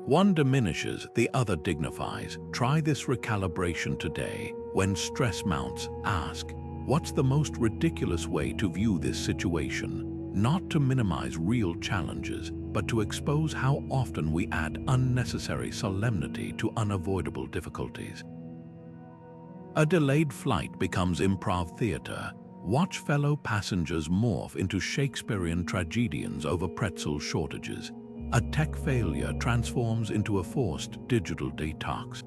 One diminishes, the other dignifies. Try this recalibration today. When stress mounts, ask, what's the most ridiculous way to view this situation? Not to minimize real challenges, but to expose how often we add unnecessary solemnity to unavoidable difficulties. A delayed flight becomes improv theater. Watch fellow passengers morph into Shakespearean tragedians over pretzel shortages. A tech failure transforms into a forced digital detox.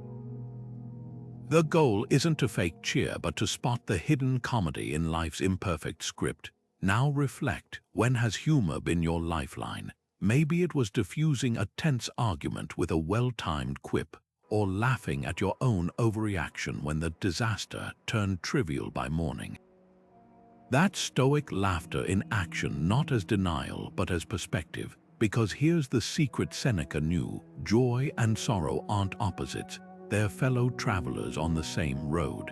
The goal isn't to fake cheer, but to spot the hidden comedy in life's imperfect script. Now reflect, when has humor been your lifeline? Maybe it was diffusing a tense argument with a well-timed quip, or laughing at your own overreaction when the disaster turned trivial by morning. That's Stoic laughter in action, not as denial, but as perspective. Because here's the secret Seneca knew: joy and sorrow aren't opposites, they're fellow travelers on the same road.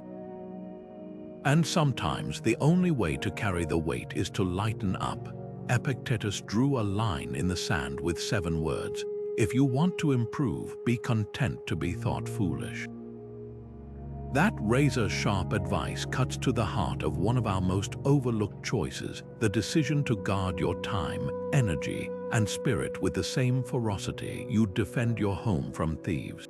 And sometimes the only way to carry the weight is to lighten up. Epictetus drew a line in the sand with 7 words: if you want to improve, be content to be thought foolish. That razor-sharp advice cuts to the heart of one of our most overlooked choices, the decision to guard your time, energy, and spirit with the same ferocity you'd defend your home from thieves.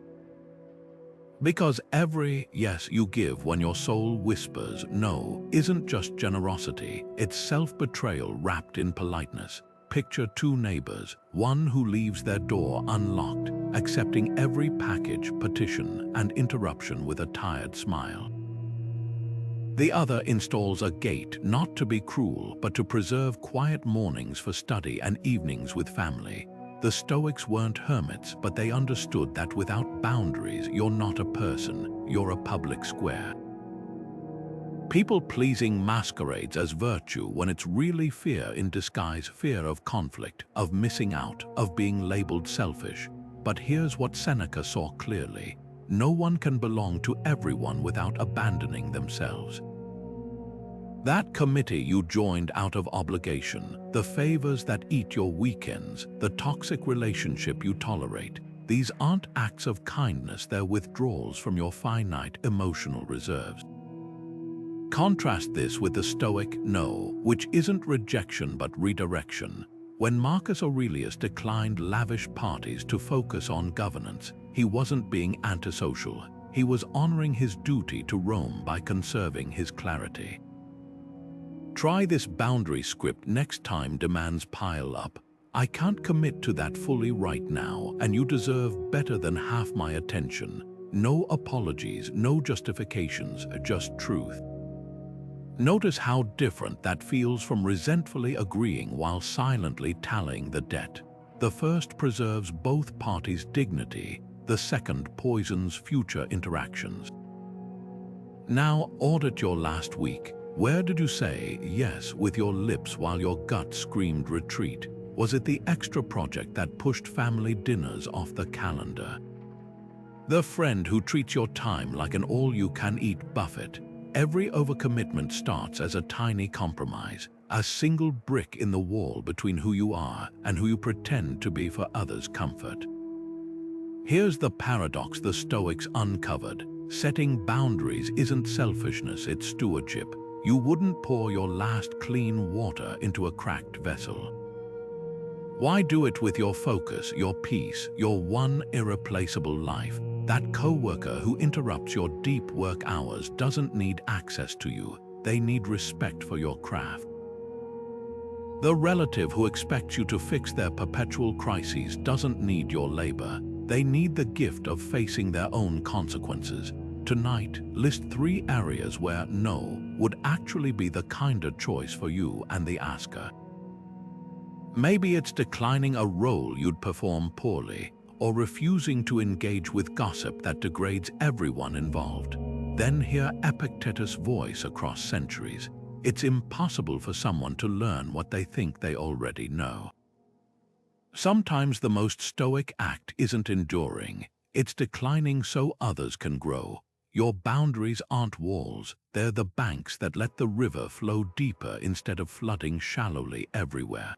Because every yes you give when your soul whispers no isn't just generosity, it's self-betrayal wrapped in politeness. Picture 2 neighbors, one who leaves their door unlocked, accepting every package, petition, and interruption with a tired smile. The other installs a gate, not to be cruel, but to preserve quiet mornings for study and evenings with family. The Stoics weren't hermits, but they understood that without boundaries, you're not a person, you're a public square. People-pleasing masquerades as virtue when it's really fear in disguise, fear of conflict, of missing out, of being labeled selfish. But here's what Seneca saw clearly: no one can belong to everyone without abandoning themselves. That committee you joined out of obligation, the favors that eat your weekends, the toxic relationship you tolerate, these aren't acts of kindness, they're withdrawals from your finite emotional reserves. Contrast this with the Stoic no, which isn't rejection but redirection. When Marcus Aurelius declined lavish parties to focus on governance, he wasn't being antisocial, he was honoring his duty to Rome by conserving his clarity. Try this boundary script next time demands pile up. I can't commit to that fully right now, and you deserve better than half my attention. No apologies, no justifications, just truth. Notice how different that feels from resentfully agreeing while silently tallying the debt. The first preserves both parties' dignity, the second poisons future interactions. Now audit your last week. Where did you say yes with your lips while your gut screamed retreat? Was it the extra project that pushed family dinners off the calendar? The friend who treats your time like an all-you-can-eat buffet? Every overcommitment starts as a tiny compromise, a single brick in the wall between who you are and who you pretend to be for others' comfort. Here's the paradox the Stoics uncovered: setting boundaries isn't selfishness, it's stewardship. You wouldn't pour your last clean water into a cracked vessel. Why do it with your focus, your peace, your one irreplaceable life? That coworker who interrupts your deep work hours doesn't need access to you, they need respect for your craft. The relative who expects you to fix their perpetual crises doesn't need your labor, they need the gift of facing their own consequences. Tonight, list 3 areas where no would actually be the kinder choice for you and the asker. Maybe it's declining a role you'd perform poorly, or refusing to engage with gossip that degrades everyone involved. Then hear Epictetus' voice across centuries. It's impossible for someone to learn what they think they already know. Sometimes the most stoic act isn't enduring, it's declining so others can grow. Your boundaries aren't walls, they're the banks that let the river flow deeper instead of flooding shallowly everywhere.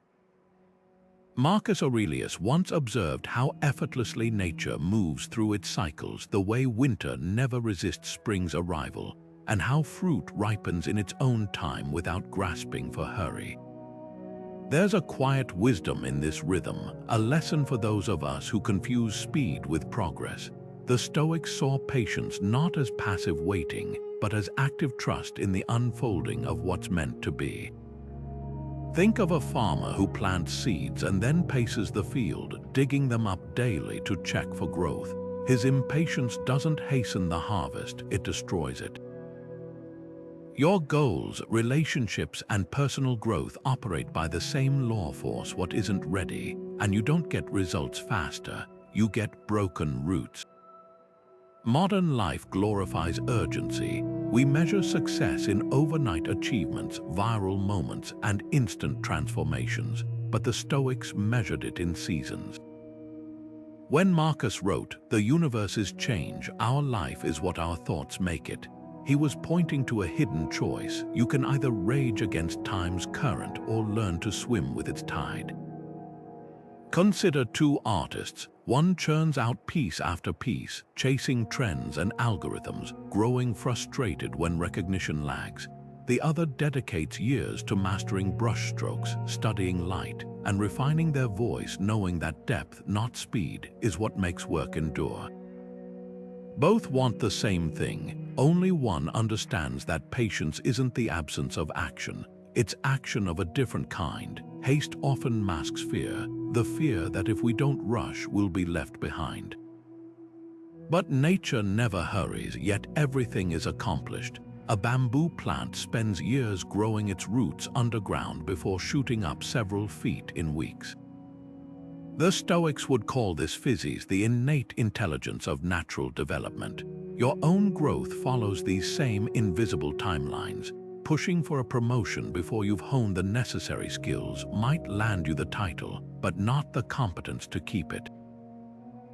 Marcus Aurelius once observed how effortlessly nature moves through its cycles, the way winter never resists spring's arrival, and how fruit ripens in its own time without grasping for hurry. There's a quiet wisdom in this rhythm, a lesson for those of us who confuse speed with progress. The Stoics saw patience not as passive waiting, but as active trust in the unfolding of what's meant to be. Think of a farmer who plants seeds and then paces the field, digging them up daily to check for growth. His impatience doesn't hasten the harvest, it destroys it. Your goals, relationships, and personal growth operate by the same law force. What isn't ready, and you don't get results faster, you get broken roots. Modern life glorifies urgency. We measure success in overnight achievements, viral moments, and instant transformations, but the Stoics measured it in seasons. When Marcus wrote, "The universe is change, our life is what our thoughts make it," he was pointing to a hidden choice. You can either rage against time's current or learn to swim with its tide. Consider 2 artists. One churns out piece after piece, chasing trends and algorithms, growing frustrated when recognition lags. The other dedicates years to mastering brushstrokes, studying light, and refining their voice, knowing that depth, not speed, is what makes work endure. Both want the same thing, only one understands that patience isn't the absence of action, it's action of a different kind. Haste often masks fear, the fear that if we don't rush, we'll be left behind. But nature never hurries, yet everything is accomplished. A bamboo plant spends years growing its roots underground before shooting up several feet in weeks. The Stoics would call this physis, the innate intelligence of natural development. Your own growth follows these same invisible timelines. Pushing for a promotion before you've honed the necessary skills might land you the title, but not the competence to keep it.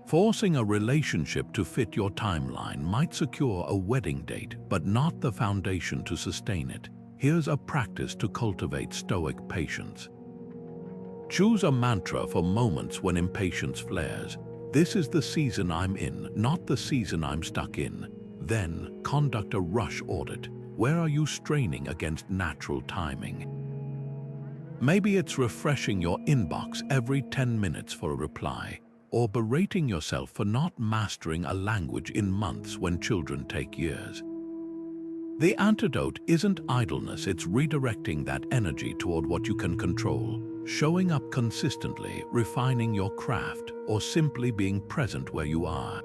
Forcing a relationship to fit your timeline might secure a wedding date, but not the foundation to sustain it. Here's a practice to cultivate Stoic patience. Choose a mantra for moments when impatience flares. This is the season I'm in, not the season I'm stuck in. Then, conduct a rush audit. Where are you straining against natural timing? Maybe it's refreshing your inbox every 10 minutes for a reply, or berating yourself for not mastering a language in months when children take years. The antidote isn't idleness, it's redirecting that energy toward what you can control, showing up consistently, refining your craft, or simply being present where you are.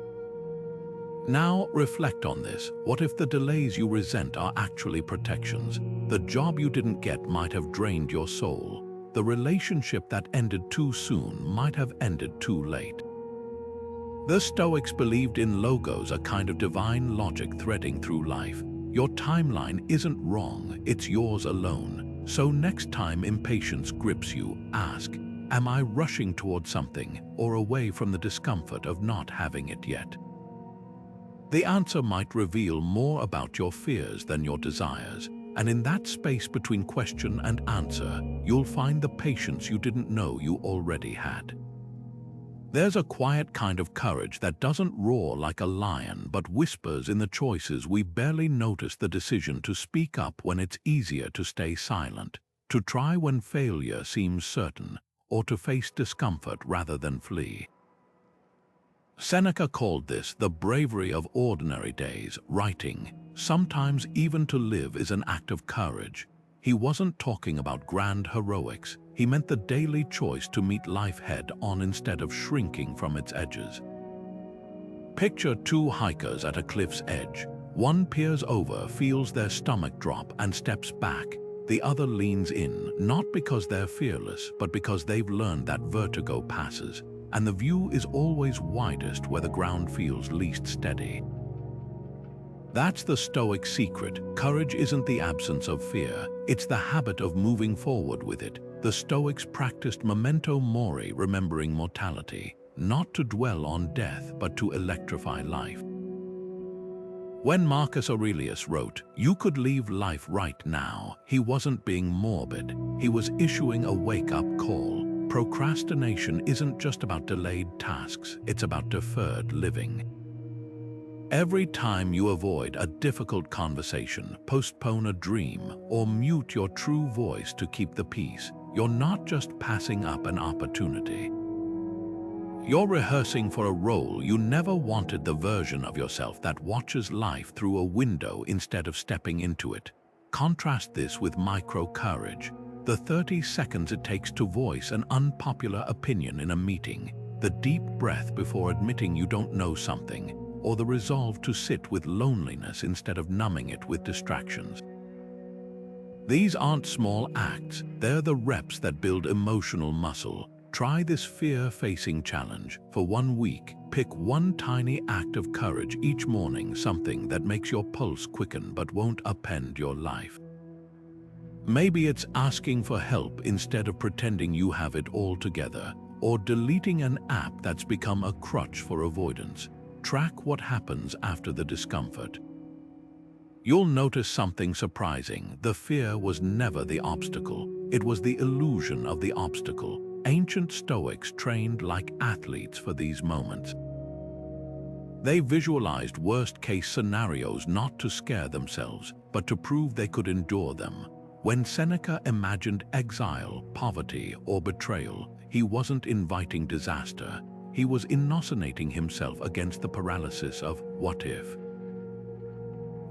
Now reflect on this. What if the delays you resent are actually protections? The job you didn't get might have drained your soul. The relationship that ended too soon might have ended too late. The Stoics believed in logos, a kind of divine logic threading through life. Your timeline isn't wrong, it's yours alone. So next time impatience grips you, ask, am I rushing toward something or away from the discomfort of not having it yet? The answer might reveal more about your fears than your desires, and in that space between question and answer, you'll find the patience you didn't know you already had. There's a quiet kind of courage that doesn't roar like a lion but whispers in the choices we barely notice, the decision to speak up when it's easier to stay silent, to try when failure seems certain, or to face discomfort rather than flee. Seneca called this the bravery of ordinary days, writing, "Sometimes even to live is an act of courage." He wasn't talking about grand heroics, he meant the daily choice to meet life head-on instead of shrinking from its edges. Picture 2 hikers at a cliff's edge. One peers over, feels their stomach drop, and steps back. The other leans in, not because they're fearless, but because they've learned that vertigo passes, and the view is always widest where the ground feels least steady. That's the Stoic secret. Courage isn't the absence of fear, it's the habit of moving forward with it. The Stoics practiced memento mori, remembering mortality, not to dwell on death, but to electrify life. When Marcus Aurelius wrote, "You could leave life right now," he wasn't being morbid, he was issuing a wake-up call. Procrastination isn't just about delayed tasks, it's about deferred living. Every time you avoid a difficult conversation, postpone a dream, or mute your true voice to keep the peace, you're not just passing up an opportunity. You're rehearsing for a role you never wanted, the version of yourself that watches life through a window instead of stepping into it. Contrast this with micro-courage, the 30 seconds it takes to voice an unpopular opinion in a meeting, the deep breath before admitting you don't know something, or the resolve to sit with loneliness instead of numbing it with distractions. These aren't small acts, they're the reps that build emotional muscle. Try this fear-facing challenge. For 1 week, pick one tiny act of courage each morning, something that makes your pulse quicken but won't upend your life. Maybe it's asking for help instead of pretending you have it all together, or deleting an app that's become a crutch for avoidance. Track what happens after the discomfort. You'll notice something surprising. The fear was never the obstacle. It was the illusion of the obstacle. Ancient Stoics trained like athletes for these moments. They visualized worst-case scenarios not to scare themselves, but to prove they could endure them. When Seneca imagined exile, poverty, or betrayal, he wasn't inviting disaster. He was inoculating himself against the paralysis of what if.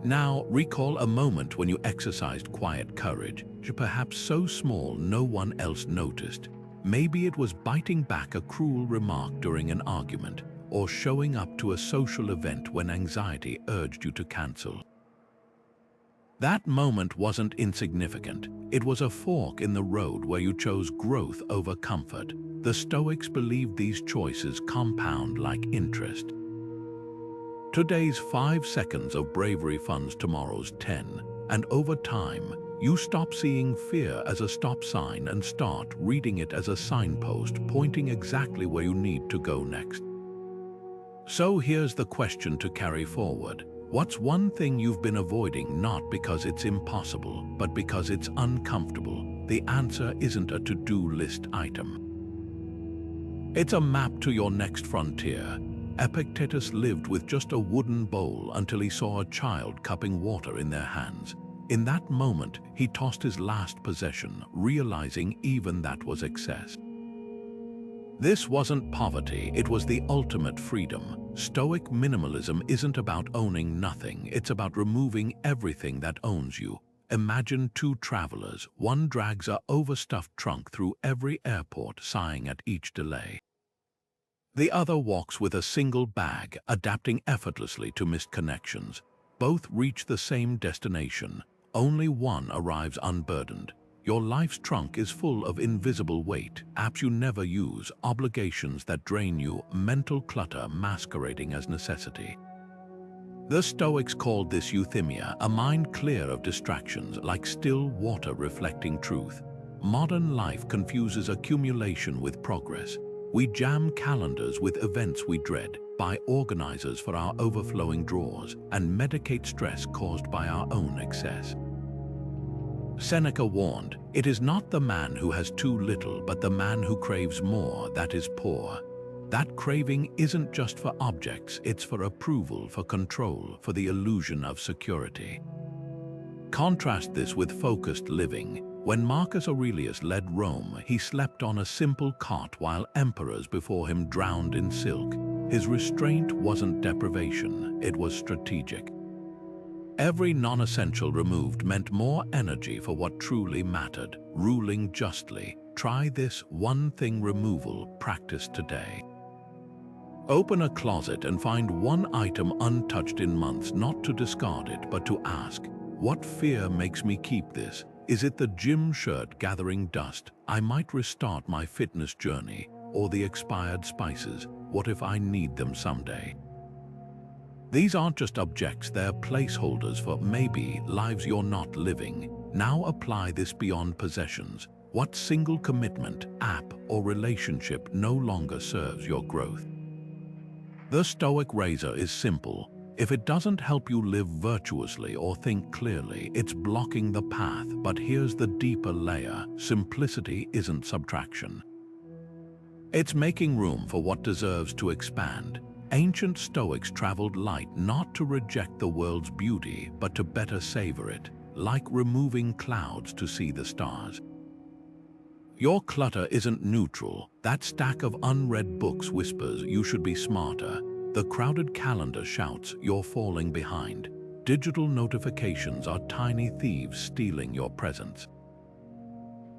Now, recall a moment when you exercised quiet courage, perhaps so small no one else noticed. Maybe it was biting back a cruel remark during an argument, or showing up to a social event when anxiety urged you to cancel. That moment wasn't insignificant. It was a fork in the road where you chose growth over comfort. The Stoics believed these choices compound like interest. Today's 5 seconds of bravery funds tomorrow's 10, and over time, you stop seeing fear as a stop sign and start reading it as a signpost pointing exactly where you need to go next. So here's the question to carry forward. What's one thing you've been avoiding, not because it's impossible, but because it's uncomfortable? The answer isn't a to-do list item. It's a map to your next frontier. Epictetus lived with just a wooden bowl until he saw a child cupping water in their hands. In that moment, he tossed his last possession, realizing even that was excess. This wasn't poverty, it was the ultimate freedom. Stoic minimalism isn't about owning nothing, it's about removing everything that owns you. Imagine 2 travelers. One drags a overstuffed trunk through every airport, sighing at each delay. The other walks with a single bag, adapting effortlessly to missed connections. Both reach the same destination. Only one arrives unburdened. Your life's trunk is full of invisible weight, apps you never use, obligations that drain you, mental clutter masquerading as necessity. The Stoics called this euthymia, a mind clear of distractions, like still water reflecting truth. Modern life confuses accumulation with progress. We jam calendars with events we dread, buy organizers for our overflowing drawers, and medicate stress caused by our own excess. Seneca warned, "It is not the man who has too little, but the man who craves more that is poor." That craving isn't just for objects, it's for approval, for control, for the illusion of security. Contrast this with focused living. When Marcus Aurelius led Rome, he slept on a simple cot while emperors before him drowned in silk. His restraint wasn't deprivation, it was strategic. Every non-essential removed meant more energy for what truly mattered, ruling justly. Try this one thing removal practice today. Open a closet and find one item untouched in months, not to discard it, but to ask, what fear makes me keep this? Is it the gym shirt gathering dust? I might restart my fitness journey. Or the expired spices? What if I need them someday? These aren't just objects, they're placeholders for maybe lives you're not living. Now apply this beyond possessions. What single commitment, app, or relationship no longer serves your growth? The Stoic razor is simple. If it doesn't help you live virtuously or think clearly, it's blocking the path. But here's the deeper layer. Simplicity isn't subtraction. It's making room for what deserves to expand. Ancient Stoics traveled light not to reject the world's beauty, but to better savor it, like removing clouds to see the stars. Your clutter isn't neutral. That stack of unread books whispers you should be smarter. The crowded calendar shouts you're falling behind. Digital notifications are tiny thieves stealing your presence.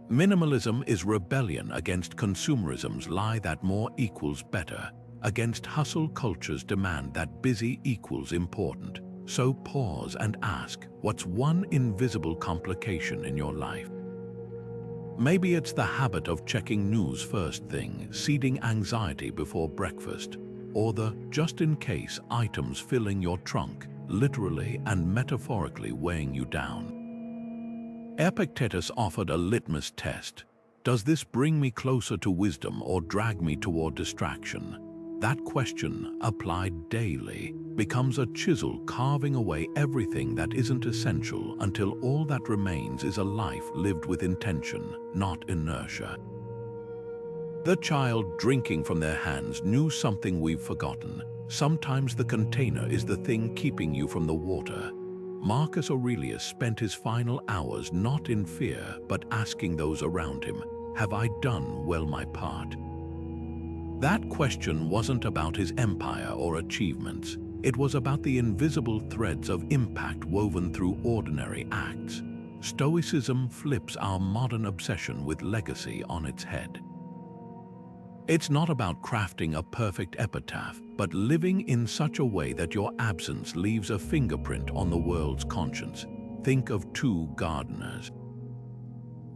Minimalism is rebellion against consumerism's lie that more equals better, against hustle culture's demand that busy equals important. So pause and ask, what's one invisible complication in your life? Maybe it's the habit of checking news first thing, seeding anxiety before breakfast, or the just-in-case items filling your trunk, literally and metaphorically weighing you down. Epictetus offered a litmus test. Does this bring me closer to wisdom or drag me toward distraction? That question, applied daily, becomes a chisel carving away everything that isn't essential until all that remains is a life lived with intention, not inertia. The child drinking from their hands knew something we've forgotten. Sometimes the container is the thing keeping you from the water. Marcus Aurelius spent his final hours not in fear, but asking those around him, have I done well my part? That question wasn't about his empire or achievements. It was about the invisible threads of impact woven through ordinary acts. Stoicism flips our modern obsession with legacy on its head. It's not about crafting a perfect epitaph, but living in such a way that your absence leaves a fingerprint on the world's conscience. Think of two gardeners.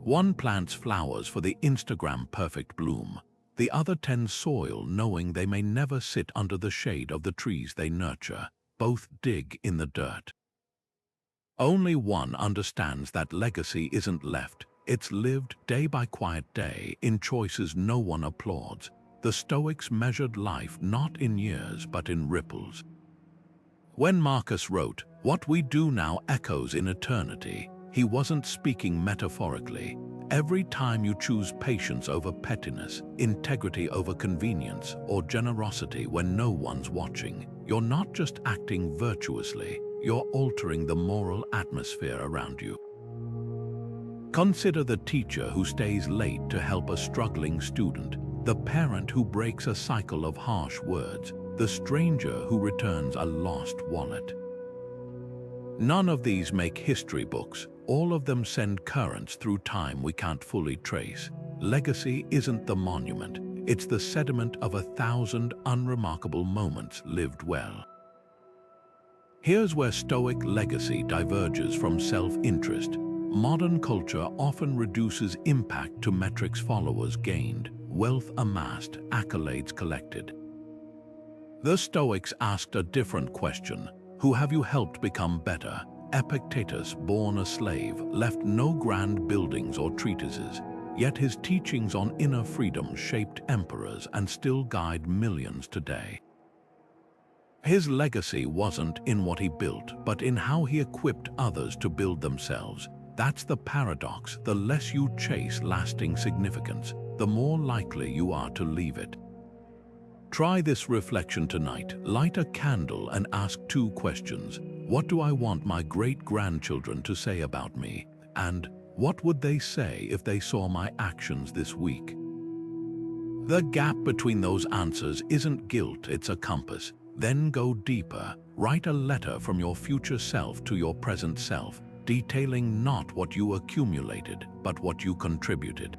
One plants flowers for the Instagram perfect bloom. The other tends soil, knowing they may never sit under the shade of the trees they nurture. Both dig in the dirt. Only one understands that legacy isn't left. It's lived day by quiet day in choices no one applauds. The Stoics measured life not in years but in ripples. When Marcus wrote, "What we do now echoes in eternity," he wasn't speaking metaphorically. Every time you choose patience over pettiness, integrity over convenience, or generosity when no one's watching, you're not just acting virtuously, you're altering the moral atmosphere around you. Consider the teacher who stays late to help a struggling student, the parent who breaks a cycle of harsh words, the stranger who returns a lost wallet. None of these make history books. All of them send currents through time we can't fully trace. Legacy isn't the monument. It's the sediment of 1,000 unremarkable moments lived well. Here's where Stoic legacy diverges from self-interest. Modern culture often reduces impact to metrics: followers gained, wealth amassed, accolades collected. The Stoics asked a different question. Who have you helped become better? Epictetus, born a slave, left no grand buildings or treatises, yet his teachings on inner freedom shaped emperors and still guide millions today. His legacy wasn't in what he built, but in how he equipped others to build themselves. That's the paradox. The less you chase lasting significance, the more likely you are to leave it. Try this reflection tonight. Light a candle and ask two questions. What do I want my great-grandchildren to say about me? And what would they say if they saw my actions this week? The gap between those answers isn't guilt, it's a compass. Then go deeper. Write a letter from your future self to your present self, detailing not what you accumulated, but what you contributed.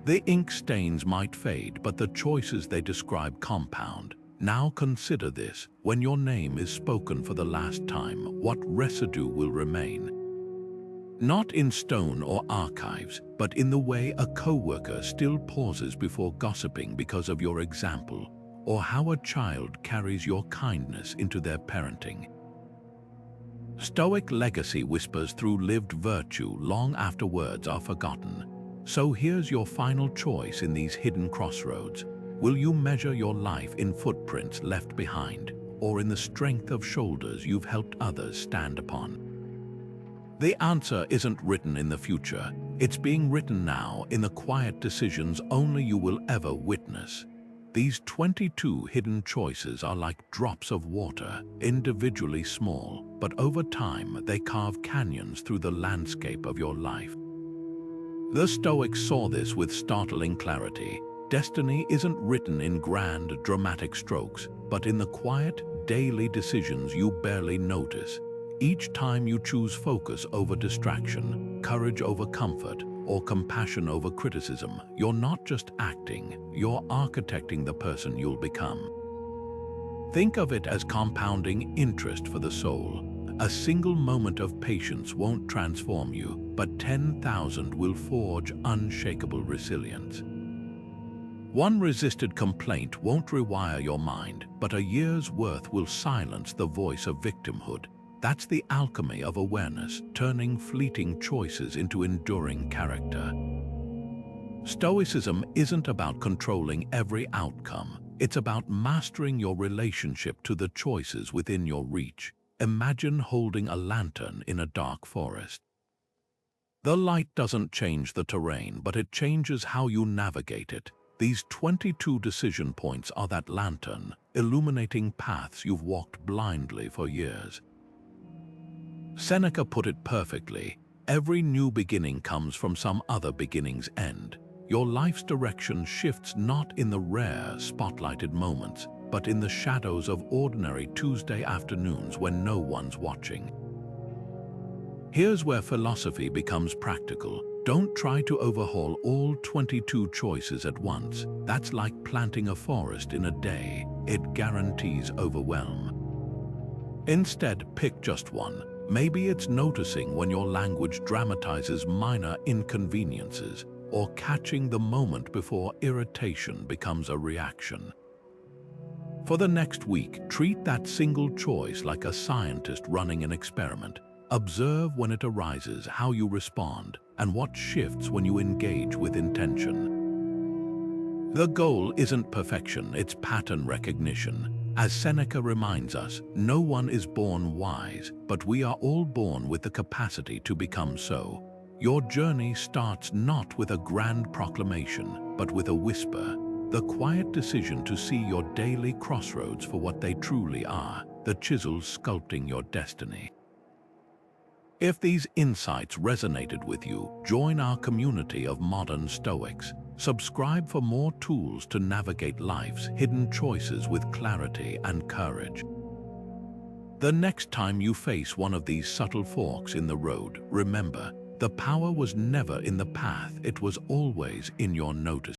The ink stains might fade, but the choices they describe compound. Now consider this: when your name is spoken for the last time, what residue will remain? Not in stone or archives, but in the way a coworker still pauses before gossiping because of your example, or how a child carries your kindness into their parenting. Stoic legacy whispers through lived virtue long after words are forgotten. So here's your final choice in these hidden crossroads. Will you measure your life in footprints left behind, or in the strength of shoulders you've helped others stand upon? The answer isn't written in the future. It's being written now in the quiet decisions only you will ever witness. These 22 hidden choices are like drops of water, individually small, but over time they carve canyons through the landscape of your life. The Stoics saw this with startling clarity. Destiny isn't written in grand, dramatic strokes, but in the quiet, daily decisions you barely notice. Each time you choose focus over distraction, courage over comfort, or compassion over criticism, you're not just acting, you're architecting the person you'll become. Think of it as compounding interest for the soul. A single moment of patience won't transform you, but 10,000 will forge unshakable resilience. One resisted complaint won't rewire your mind, but a year's worth will silence the voice of victimhood. That's the alchemy of awareness, turning fleeting choices into enduring character. Stoicism isn't about controlling every outcome. It's about mastering your relationship to the choices within your reach. Imagine holding a lantern in a dark forest. The light doesn't change the terrain, but it changes how you navigate it. These 22 decision points are that lantern, illuminating paths you've walked blindly for years. Seneca put it perfectly: every new beginning comes from some other beginning's end. Your life's direction shifts not in the rare, spotlighted moments, but in the shadows of ordinary Tuesday afternoons when no one's watching. Here's where philosophy becomes practical. Don't try to overhaul all 22 choices at once. That's like planting a forest in a day. It guarantees overwhelm. Instead, pick just one. Maybe it's noticing when your language dramatizes minor inconveniences, or catching the moment before irritation becomes a reaction. For the next week, treat that single choice like a scientist running an experiment. Observe when it arises, how you respond, and what shifts when you engage with intention. The goal isn't perfection, it's pattern recognition. As Seneca reminds us, no one is born wise, but we are all born with the capacity to become so. Your journey starts not with a grand proclamation, but with a whisper, the quiet decision to see your daily crossroads for what they truly are, the chisels sculpting your destiny. If these insights resonated with you, join our community of modern Stoics. Subscribe for more tools to navigate life's hidden choices with clarity and courage. The next time you face one of these subtle forks in the road, remember, the power was never in the path, it was always in your notice.